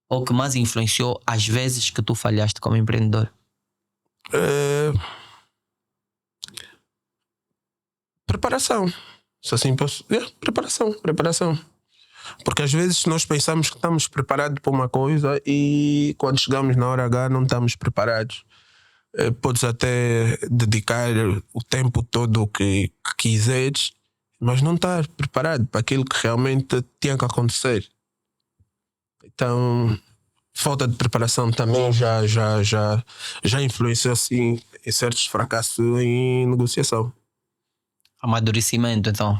ou que mais influenciou as vezes que tu falhaste como empreendedor? Preparação. Se assim posso. Preparação. Porque às vezes nós pensamos que estamos preparados para uma coisa e quando chegamos na hora H não estamos preparados. Podes até dedicar o tempo todo que quiseres, mas não estás preparado para aquilo que realmente tinha que acontecer. Então, falta de preparação também já influenciou assim, em certos fracassos em negociação. Amadurecimento, então.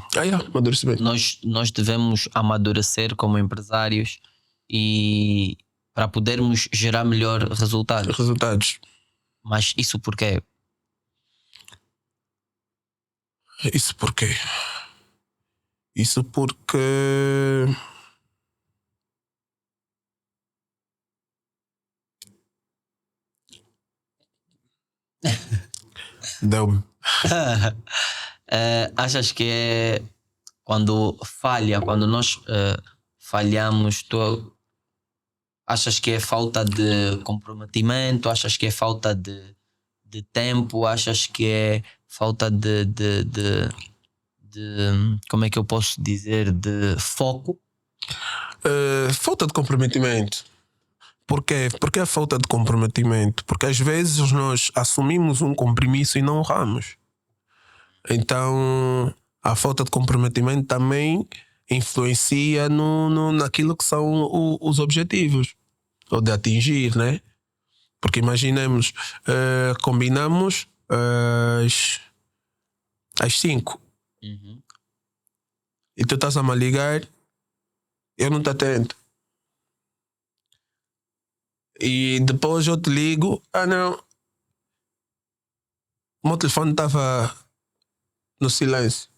Amadurecimento. Nós devemos amadurecer como empresários e para podermos gerar melhor resultados. Mas isso por quê? Isso por quê? Isso porque deu-me. Achas que é quando nós falhamos, tu achas que é falta de comprometimento? Achas que é falta de tempo? Achas que é falta de como é que eu posso dizer, de foco? Falta de comprometimento. Por quê? Porque a falta de comprometimento? Porque às vezes nós assumimos um compromisso e não honramos. Então a falta de comprometimento também influencia naquilo que são os objetivos ou de atingir, né? Porque imaginemos, combinamos às 5 e tu estás a me ligar, eu não te atendo. E depois eu te ligo, não, o meu telefone estava no silêncio.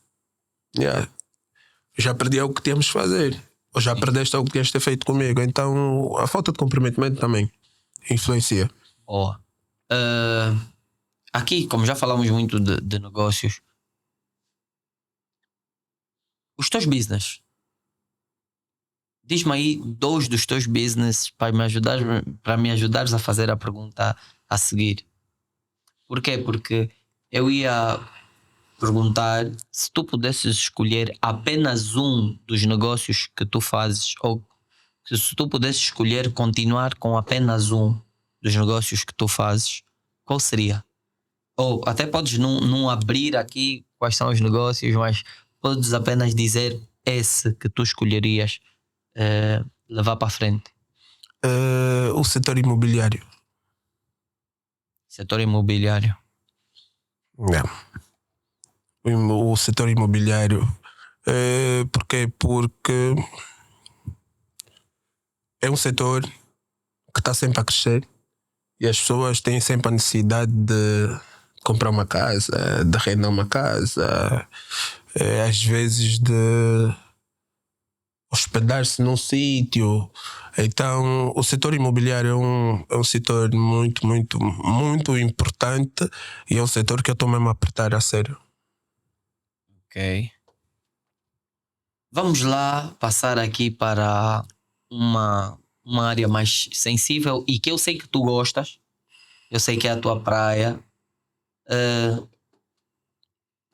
Já perdi algo que tínhamos de fazer. Ou já perdeste algo que tinhas de ter feito comigo. Então a falta de comprometimento também influencia. Aqui, como já falamos muito de negócios, os teus business, diz-me aí 2 dos teus business para me ajudares a fazer a pergunta a seguir. Por quê? Porque eu ia perguntar se tu pudesses escolher apenas um dos negócios que tu fazes, ou se tu pudesses escolher continuar com apenas um dos negócios que tu fazes, qual seria? Ou até podes não abrir aqui quais são os negócios, mas podes apenas dizer esse que tu escolherias levar para a frente. O setor imobiliário. Setor imobiliário. O setor imobiliário. Porquê? Porque é um setor que está sempre a crescer e as pessoas têm sempre a necessidade de comprar uma casa, de arrendar uma casa, às vezes de hospedar-se num sítio. Então o setor imobiliário é um setor muito, muito, muito importante e é um setor que eu estou mesmo a apertar a sério. Ok. Vamos lá passar aqui para uma área mais sensível e que eu sei que tu gostas. Eu sei que é a tua praia.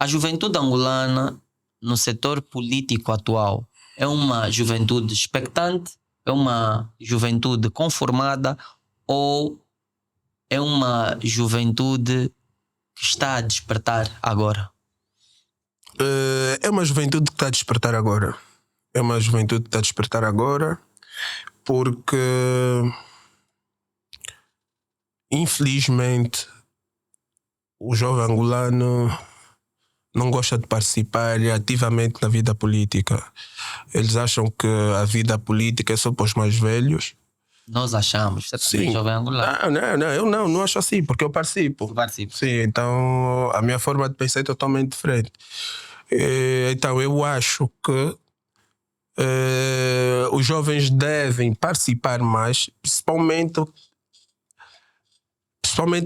A juventude angolana no setor político atual é uma juventude expectante? É uma juventude conformada? Ou é uma juventude que está a despertar agora? É uma juventude que está a despertar agora. É uma juventude que está a despertar agora porque infelizmente o jovem angolano não gosta de participar ativamente na vida política. Eles acham que a vida política é só para os mais velhos. Nós achamos. Você também é jovem angolano? Não, eu não acho assim, porque eu participo. Tu participas? Sim, então a minha forma de pensar é totalmente diferente. Então eu acho que os jovens devem participar mais, principalmente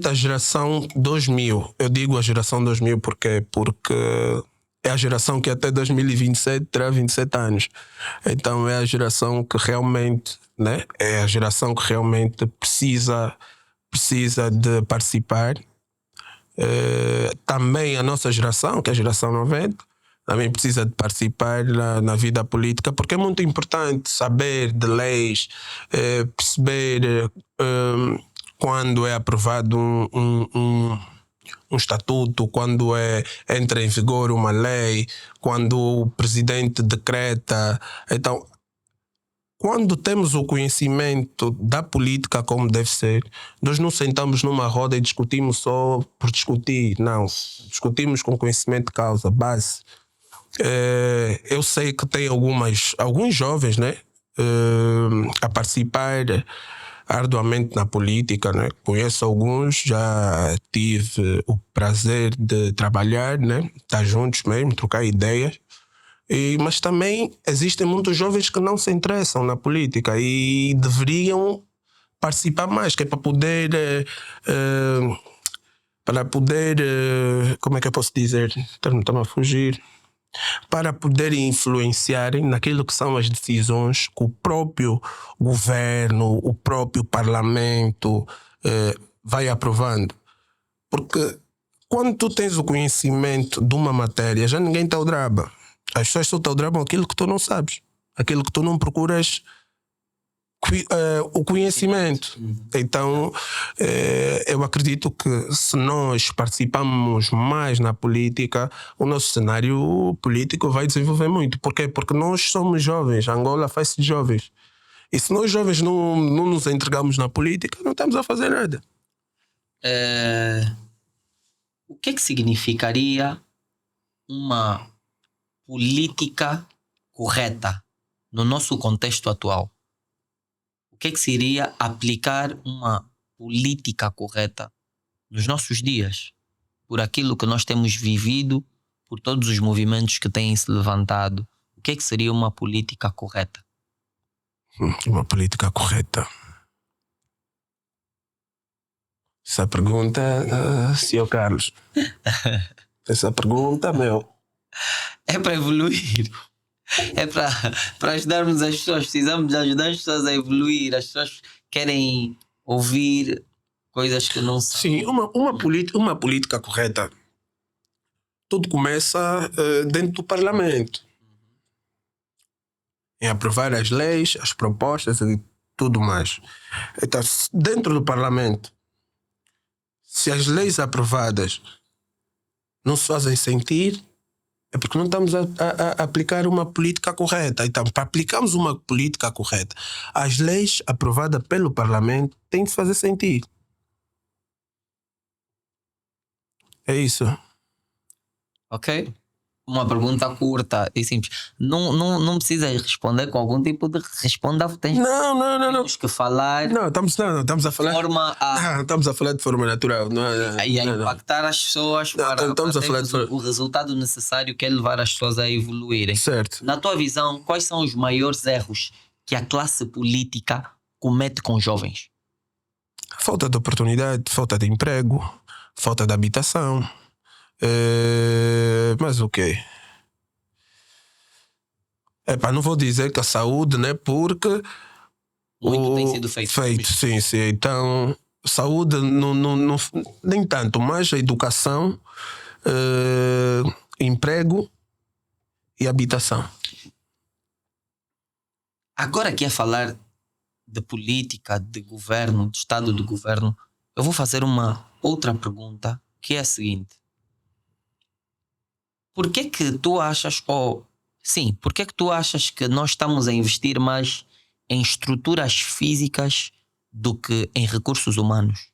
a geração 2000. Eu digo a geração 2000 porque é a geração que até 2027 terá 27 anos. Então é a geração que realmente, né? É a geração que realmente precisa de participar. Também a nossa geração, que é a geração 90, também precisa de participar na vida política, porque é muito importante saber de leis, perceber quando é aprovado um estatuto, quando entra em vigor uma lei, quando o presidente decreta. Então, quando temos o conhecimento da política como deve ser, nós não sentamos numa roda e discutimos só por discutir, não. Discutimos com conhecimento de causa, base. Eu sei que tem alguns jovens, né, a participar arduamente na política, né? Conheço alguns, já tive o prazer de trabalhar, né? Estar juntos mesmo, trocar ideias. Mas também existem muitos jovens que não se interessam na política e deveriam participar mais, que é para poder, como é que eu posso dizer? Está-me a fugir. Para poderem influenciarem naquilo que são as decisões que o próprio governo, o próprio parlamento vai aprovando. Porque quando tu tens o conhecimento de uma matéria, já ninguém te aldraba. As pessoas só te aldrabam aquilo que tu não sabes, aquilo que tu não procuras o conhecimento. Então, eu acredito que se nós participamos mais na política, o nosso cenário político vai desenvolver muito. Por quê? Porque nós somos jovens, Angola faz-se de jovens. E se nós jovens não nos entregamos na política, não estamos a fazer nada. O que é que significaria uma política correta no nosso contexto atual? O que é que seria aplicar uma política correta nos nossos dias? Por aquilo que nós temos vivido, por todos os movimentos que têm se levantado. O que é que seria uma política correta? Uma política correta. Essa pergunta, Sr. Carlos. Essa pergunta, meu. É para evoluir. É para ajudarmos as pessoas. Precisamos ajudar as pessoas a evoluir. As pessoas querem ouvir coisas que não são. Sim, uma política correta. Tudo começa dentro do parlamento. Em aprovar as leis, as propostas e tudo mais. Então, dentro do parlamento, se as leis aprovadas não se fazem sentir, é porque não estamos a aplicar uma política correta. Então, para aplicarmos uma política correta, as leis aprovadas pelo parlamento têm de se fazer sentir. É isso. Ok? Uma pergunta curta e simples. Não precisas responder com algum tipo de responda. Não. Temos que falar. Não, estamos a falar. Forma a. Não, estamos a falar de forma natural. E a impactar as pessoas para estamos a falar termos o resultado necessário que é levar as pessoas a evoluírem. Certo. Na tua visão, quais são os maiores erros que a classe política comete com jovens? Falta de oportunidade, falta de emprego, falta de habitação. Mas o quê? Não vou dizer que a saúde, né? Porque muito tem sido feito. Sim. Então, saúde não, nem tanto, mas a educação, emprego e habitação. Agora aqui a falar de política, de governo, de estado de governo, eu vou fazer uma outra pergunta, que é a seguinte. Por que que tu achas, por que que tu achas que nós estamos a investir mais em estruturas físicas do que em recursos humanos?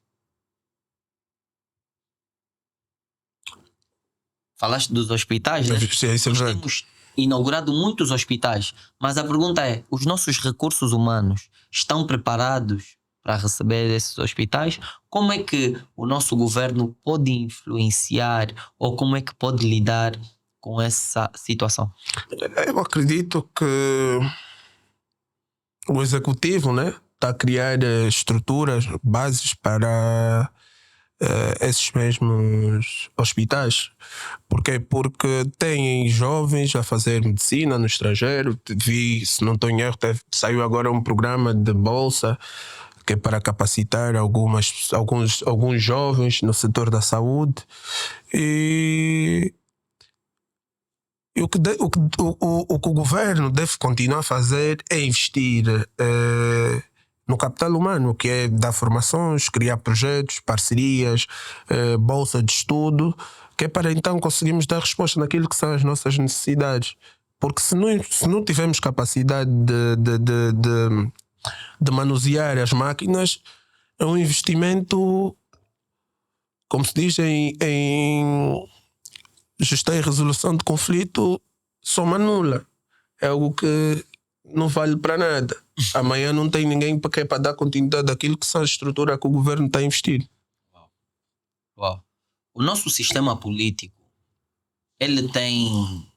Falaste dos hospitais, né? Sim, isso é Nós verdade. temos inaugurado muitos hospitais, mas a pergunta é, os nossos recursos humanos estão preparados para receber esses hospitais? Como é que o nosso governo pode influenciar ou como é que pode lidar com essa situação? Eu acredito que o executivo, né, está a criar estruturas, bases para esses mesmos hospitais. Porquê? Porque têm jovens a fazer medicina no estrangeiro. Vi, se não estou em erro, saiu agora um programa de bolsa que é para capacitar alguns jovens no setor da saúde. E o que o governo deve continuar a fazer é investir no capital humano, que é dar formações, criar projetos, parcerias, bolsa de estudo, que é para então conseguirmos dar resposta naquilo que são as nossas necessidades. Porque se não tivermos capacidade de manusear as máquinas, é um investimento, como se diz, em gestão e resolução de conflito, soma nula. É algo que não vale para nada. Amanhã não tem ninguém para dar continuidade àquilo que são a estrutura que o governo está a investir. Uau. O nosso sistema político, ele tem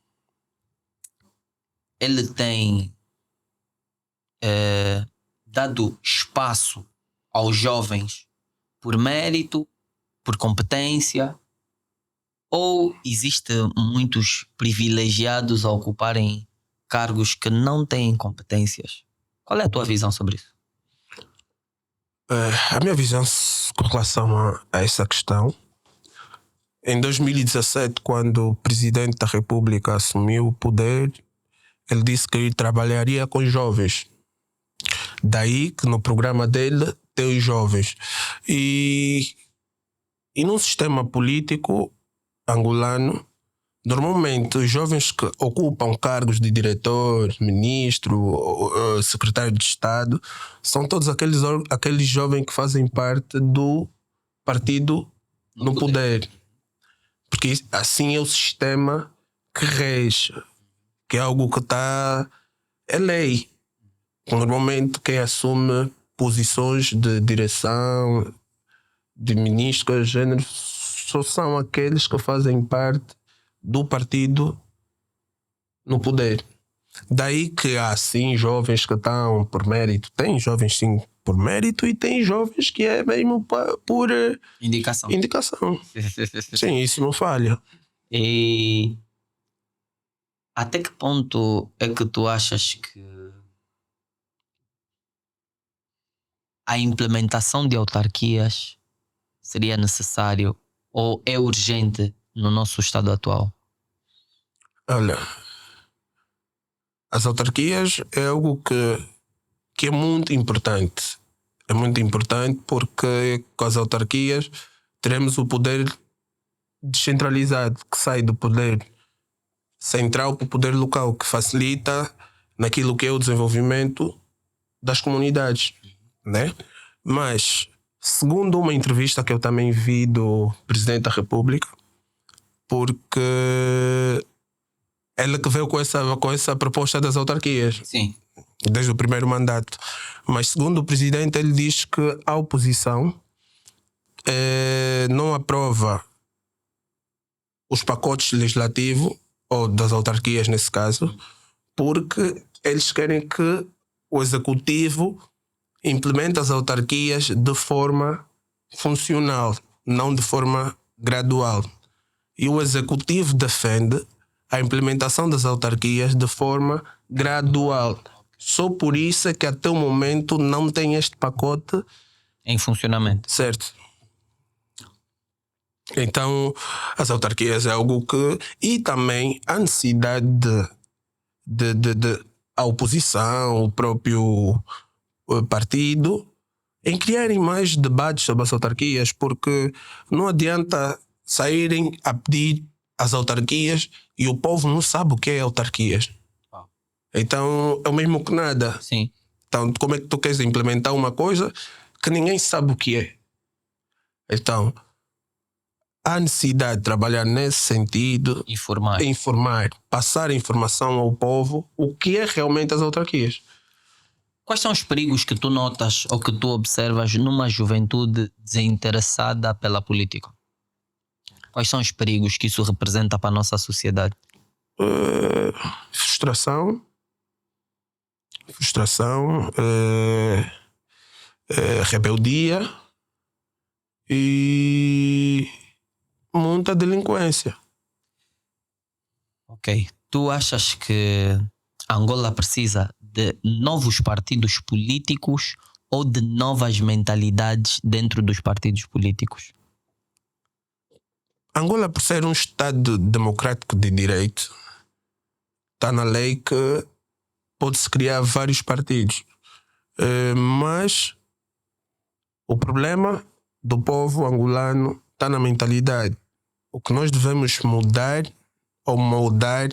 dado espaço aos jovens por mérito, por competência, ou existe muitos privilegiados a ocuparem cargos que não têm competências? Qual é a tua visão sobre isso? A minha visão com relação a essa questão, em 2017, quando o Presidente da República assumiu o poder, ele disse que ele trabalharia com jovens. Daí que no programa dele tem os jovens. E num sistema político angolano, normalmente os jovens que ocupam cargos de diretor, ministro, secretário de Estado, são todos aqueles jovens que fazem parte do partido no poder. Porque assim é o sistema que rege, que é algo que é lei. Normalmente quem assume posições de direção, de ministro, gênero, só são aqueles que fazem parte do partido no poder. Daí que há sim jovens que estão por mérito. Tem jovens sim por mérito e tem jovens que é mesmo por Indicação. Sim, isso não falha. E até que ponto é que tu achas que a implementação de autarquias seria necessário ou é urgente no nosso estado atual? Olha, as autarquias é algo que é muito importante. É muito importante porque com as autarquias teremos o poder descentralizado, que sai do poder central para o poder local, que facilita naquilo que é o desenvolvimento das comunidades, né? Mas, segundo uma entrevista que eu também vi do Presidente da República, porque ela que veio com essa proposta das autarquias. Sim. Desde o primeiro mandato. Mas, segundo o Presidente, ele diz que a oposição não aprova os pacotes legislativos, ou das autarquias nesse caso, porque eles querem que o Executivo implemente as autarquias de forma funcional, não de forma gradual. E o Executivo defende a implementação das autarquias de forma gradual. Só por isso é que até o momento não tem este pacote em funcionamento. Certo. Então, as autarquias é algo que... E também a necessidade de a oposição, o próprio partido, em criarem mais debates sobre as autarquias, porque não adianta saírem a pedir as autarquias e o povo não sabe o que é autarquias. Então, é o mesmo que nada. Sim. Então, como é que tu queres implementar uma coisa que ninguém sabe o que é? Então, há necessidade de trabalhar nesse sentido. Informar, passar a informação ao povo o que é realmente as autarquias. Quais são os perigos que tu notas ou que tu observas numa juventude desinteressada pela política? Quais são os perigos que isso representa para a nossa sociedade? Frustração, rebeldia e muita delinquência. Ok. Tu achas que Angola precisa de novos partidos políticos ou de novas mentalidades dentro dos partidos políticos? Angola, por ser um Estado democrático de direito, está na lei que pode-se criar vários partidos. Mas o problema do povo angolano está na mentalidade. O que nós devemos mudar ou moldar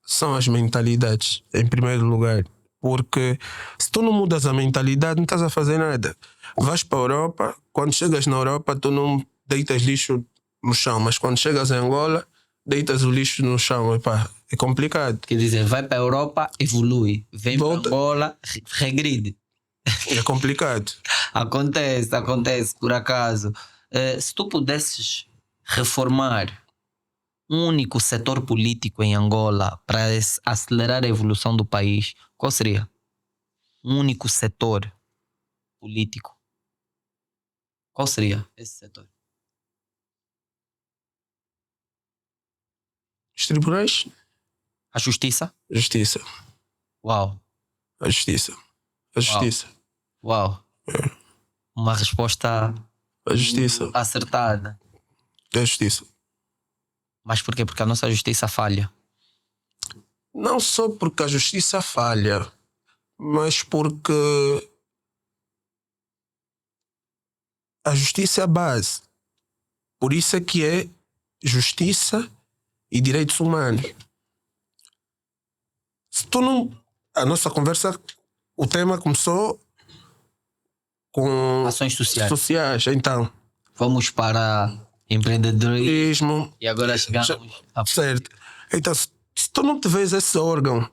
são as mentalidades, em primeiro lugar. Porque se tu não mudas a mentalidade, não estás a fazer nada. Vais para a Europa, quando chegas na Europa, tu não deitas lixo no chão, mas quando chegas em Angola, deitas o lixo no chão. Epá, é complicado. Quer dizer, vai para a Europa, evolui. Vem para Volta. Angola, regride. É complicado. Acontece, por acaso. Se tu pudesses reformar um único setor político em Angola para acelerar a evolução do país, qual seria? Um único setor político. Qual seria esse setor? Os tribunais, A justiça? a justiça. Uau, A justiça. A justiça. uau. Uma resposta A justiça. acertada. A justiça. Mas por quê? Porque a nossa justiça falha. Não só porque a justiça falha, mas porque a justiça é a base. Por isso é que é justiça e direitos humanos. Se tu não... A nossa conversa, o tema começou com Ações sociais. Então, Vamos para empreendedorismo mesmo, e agora chegamos a... certo. Então, se tu não tiveres esse órgão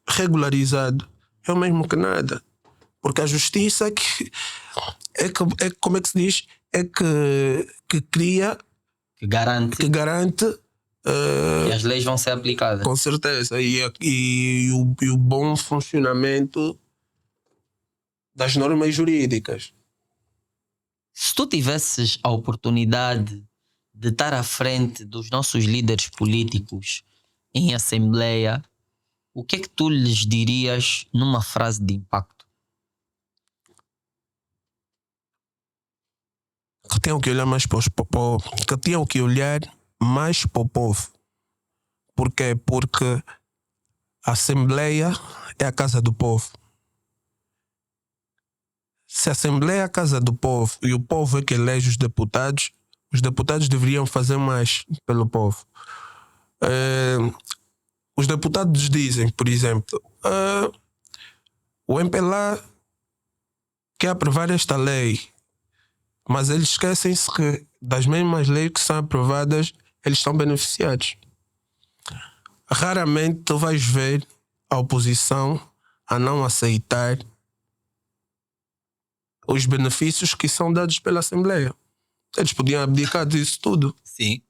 regularizado, é o mesmo que nada. Porque a justiça como é que se diz? É que cria, que garante que garante, que as leis vão ser aplicadas. com certeza, e o bom funcionamento das normas jurídicas. Se tu tivesses a oportunidade de estar à frente dos nossos líderes políticos em assembleia, o que é que tu lhes dirias numa frase de impacto? Que tenham que olhar mais que tenham que olhar mais para o povo. Porquê? Porque a Assembleia é a casa do povo. Se a Assembleia é a casa do povo e o povo é que elege os deputados deveriam fazer mais pelo povo. Os deputados dizem, por exemplo, o MPLA quer aprovar esta lei, mas eles esquecem-se que das mesmas leis que são aprovadas, eles estão beneficiados. Raramente tu vais ver a oposição a não aceitar os benefícios que são dados pela Assembleia. Eles podiam abdicar disso tudo. Sim.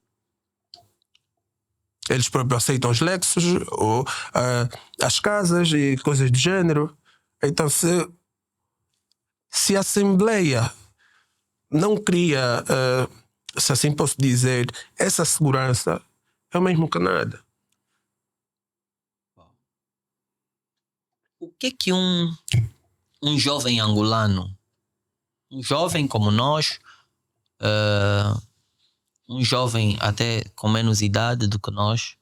Eles próprios aceitam os Lexos, ou as casas e coisas do género. Então, se a Assembleia não cria, se assim posso dizer, essa segurança, é o mesmo que nada. O que é que um jovem angolano, um jovem como nós, um jovem até com menos idade do que nós,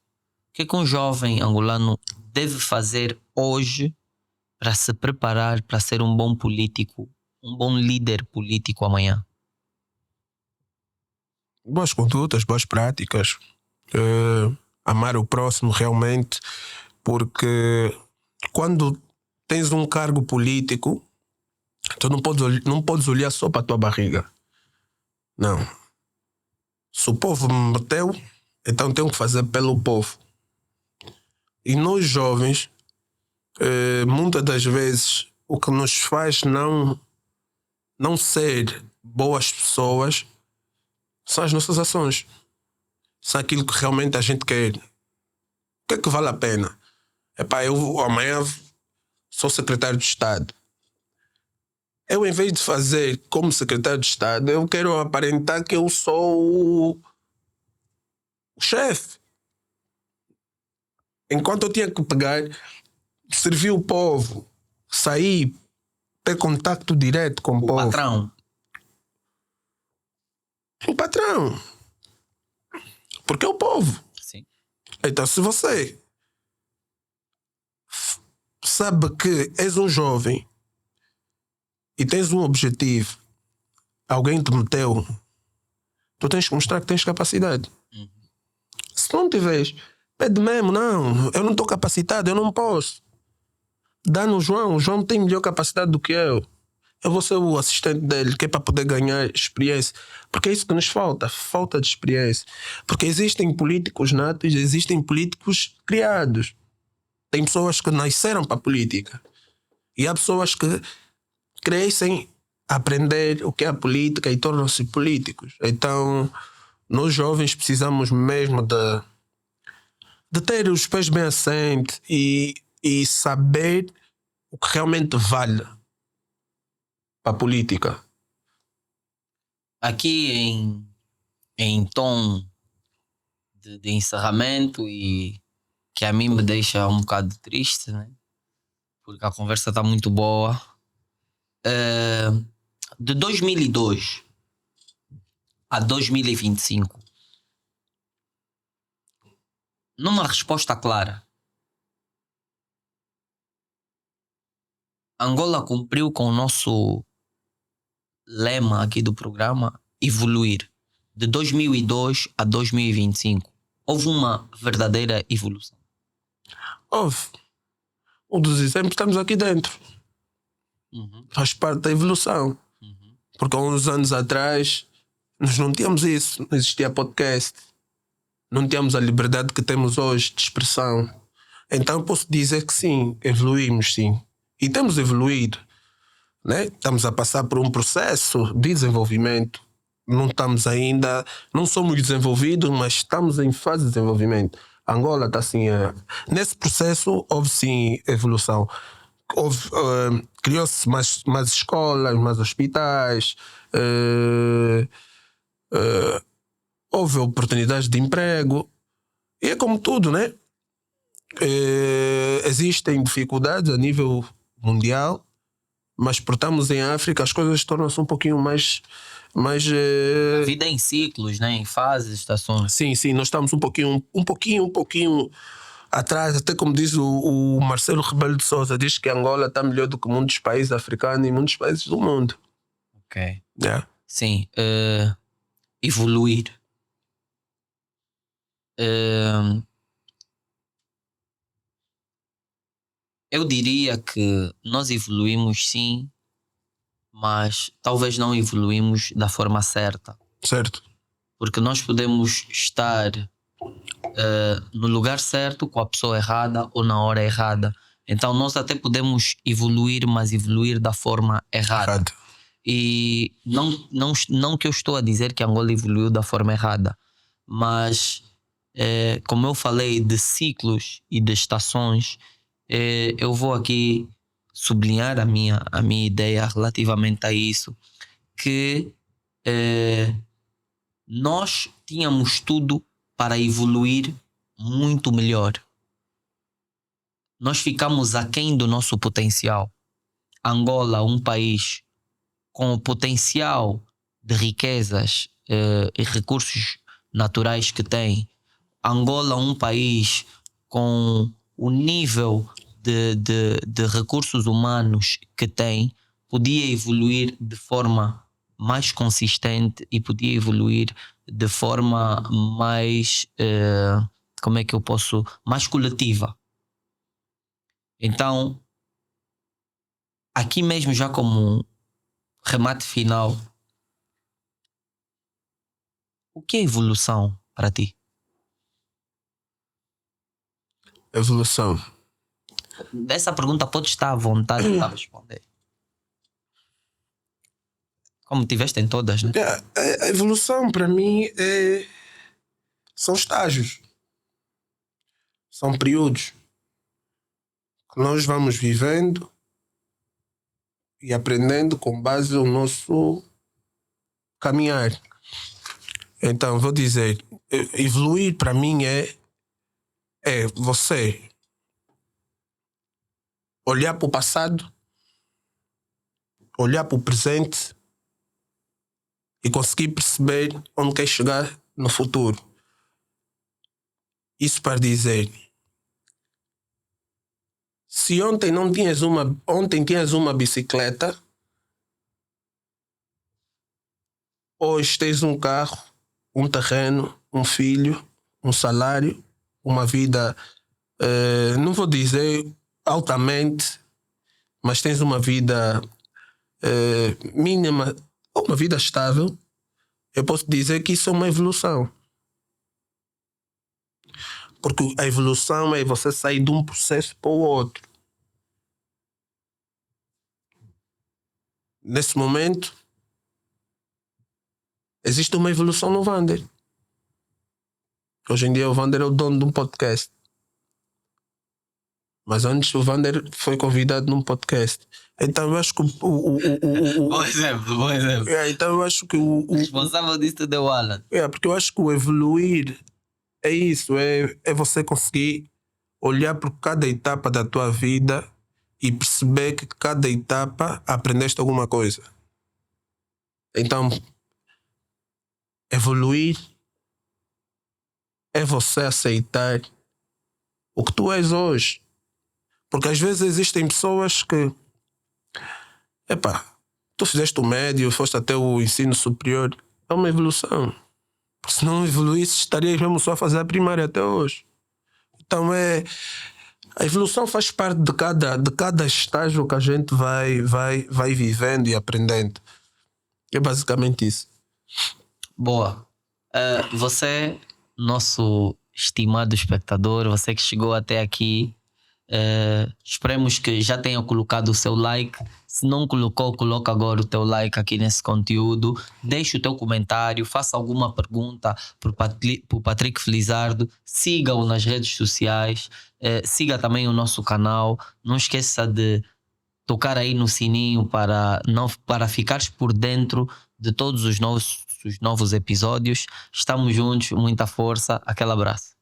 o que é que um jovem angolano deve fazer hoje para se preparar para ser um bom político, um bom líder político amanhã? Boas condutas, boas práticas, amar o próximo realmente, porque quando tens um cargo político, tu não podes olhar só para a tua barriga. Não. Se o povo me meteu, então tenho que fazer pelo povo. E nós jovens, muitas das vezes, o que nos faz não ser boas pessoas são as nossas ações. São aquilo que realmente a gente quer. O que é que vale a pena? Epá, eu amanhã sou secretário de Estado. Eu, em vez de fazer como secretário de Estado, eu quero aparentar que eu sou o chefe. Enquanto eu tinha que pegar, servir o povo, sair, ter contato direto com o O povo. patrão. O patrão. Porque é o povo. Sim. Então, se você sabe que és um jovem e tens um objetivo, alguém te meteu, tu tens que mostrar que tens capacidade. Se não tiveres, pede mesmo, não, eu não estou capacitado, eu não posso. Dá no João, o João tem melhor capacidade do que eu. Eu vou ser o assistente dele, que é para poder ganhar experiência. Porque é isso que nos falta, falta de experiência. Porque existem políticos natos, existem políticos criados. Tem pessoas que nasceram para a política. E há pessoas que crescem a aprender o que é a política e tornam-se políticos. Então, nós jovens precisamos mesmo de ter os pés bem assentes e saber o que realmente vale para a política. Aqui em tom de encerramento, e que a mim me deixa um bocado triste, né? Porque a conversa está muito boa. De 2002 a 2025, numa resposta clara, Angola cumpriu com o nosso lema aqui do programa, evoluir. De 2002 a 2025, houve uma verdadeira evolução. Houve. Um dos exemplos estamos aqui dentro. Faz parte da evolução. Porque há uns anos atrás nós não tínhamos isso. Não existia podcast. Não tínhamos a liberdade que temos hoje de expressão. Então eu posso dizer que sim, evoluímos sim. E temos evoluído. Né? Estamos a passar por um processo de desenvolvimento. Não estamos ainda, não somos desenvolvidos, mas estamos em fase de desenvolvimento. Angola está assim, nesse processo houve sim evolução. Houve, criou-se mais escolas, mais hospitais, houve oportunidades de emprego. E é como tudo, né? Existem dificuldades a nível mundial, mas por estarmos em África as coisas tornam-se um pouquinho mais A vida é em ciclos, né? Em fases, estações. sim, nós estamos um pouquinho atrás, até como diz o Marcelo Rebelo de Sousa, diz que Angola está melhor do que muitos países africanos e muitos países do mundo. Ok. Yeah. Sim. Evoluir. Eu diria que nós evoluímos sim, mas talvez não evoluímos da forma certa. Certo. Porque nós podemos estar no lugar certo, com a pessoa errada ou na hora errada. Então nós até podemos evoluir, mas evoluir da forma errada. Errado. E não que eu estou a dizer que Angola evoluiu da forma errada, mas como eu falei de ciclos e de estações, eu vou aqui sublinhar a minha ideia relativamente a isso, que nós tínhamos tudo para evoluir muito melhor. Nós ficamos aquém do nosso potencial. Angola, um país com o potencial de riquezas e recursos naturais que tem. Angola, um país com o nível de recursos humanos que tem, podia evoluir de forma mais consistente e podia evoluir de forma mais, como é que eu posso, mais coletiva. Então, aqui mesmo já como remate final, o que é evolução para ti? Evolução. Dessa pergunta pode estar à vontade para responder. Como tiveste em todas, né? A evolução para mim são estágios. São períodos que nós vamos vivendo e aprendendo com base no nosso caminhar. Então, vou dizer, evoluir para mim é você olhar para o passado, olhar para o presente e conseguir perceber onde quer chegar no futuro. Isso para dizer, se ontem tinhas uma bicicleta, hoje tens um carro, um terreno, um filho, um salário, uma vida, não vou dizer altamente, mas tens uma vida mínima, ou uma vida estável. Eu posso dizer que isso é uma evolução. Porque a evolução é você sair de um processo para o outro. Nesse momento, existe uma evolução no Vander. Hoje em dia o Vander é o dono de um podcast. Mas antes o Vander foi convidado num podcast. Então eu acho que Bom exemplo. então eu acho que Responsável disso deu Alan. porque eu acho que o evoluir é isso, é você conseguir olhar por cada etapa da tua vida e perceber que cada etapa aprendeste alguma coisa. Então, evoluir é você aceitar o que tu és hoje. Porque às vezes existem pessoas que tu fizeste o médio, foste até o ensino superior, é uma evolução. Porque se não evoluísse, estarias mesmo só a fazer a primária até hoje. Então a evolução faz parte de cada estágio que a gente vai vivendo e aprendendo. É basicamente isso. Boa. Você, nosso estimado espectador, você que chegou até aqui, esperemos que já tenha colocado o seu like. Se não colocou, coloca agora o teu like aqui nesse conteúdo. Deixa o teu comentário, faça alguma pergunta para o Patrick Felizardo. Siga-o nas redes sociais, siga também o nosso canal. Não esqueça de tocar aí no sininho para ficares por dentro de todos os novos episódios. Estamos juntos, muita força, aquele abraço.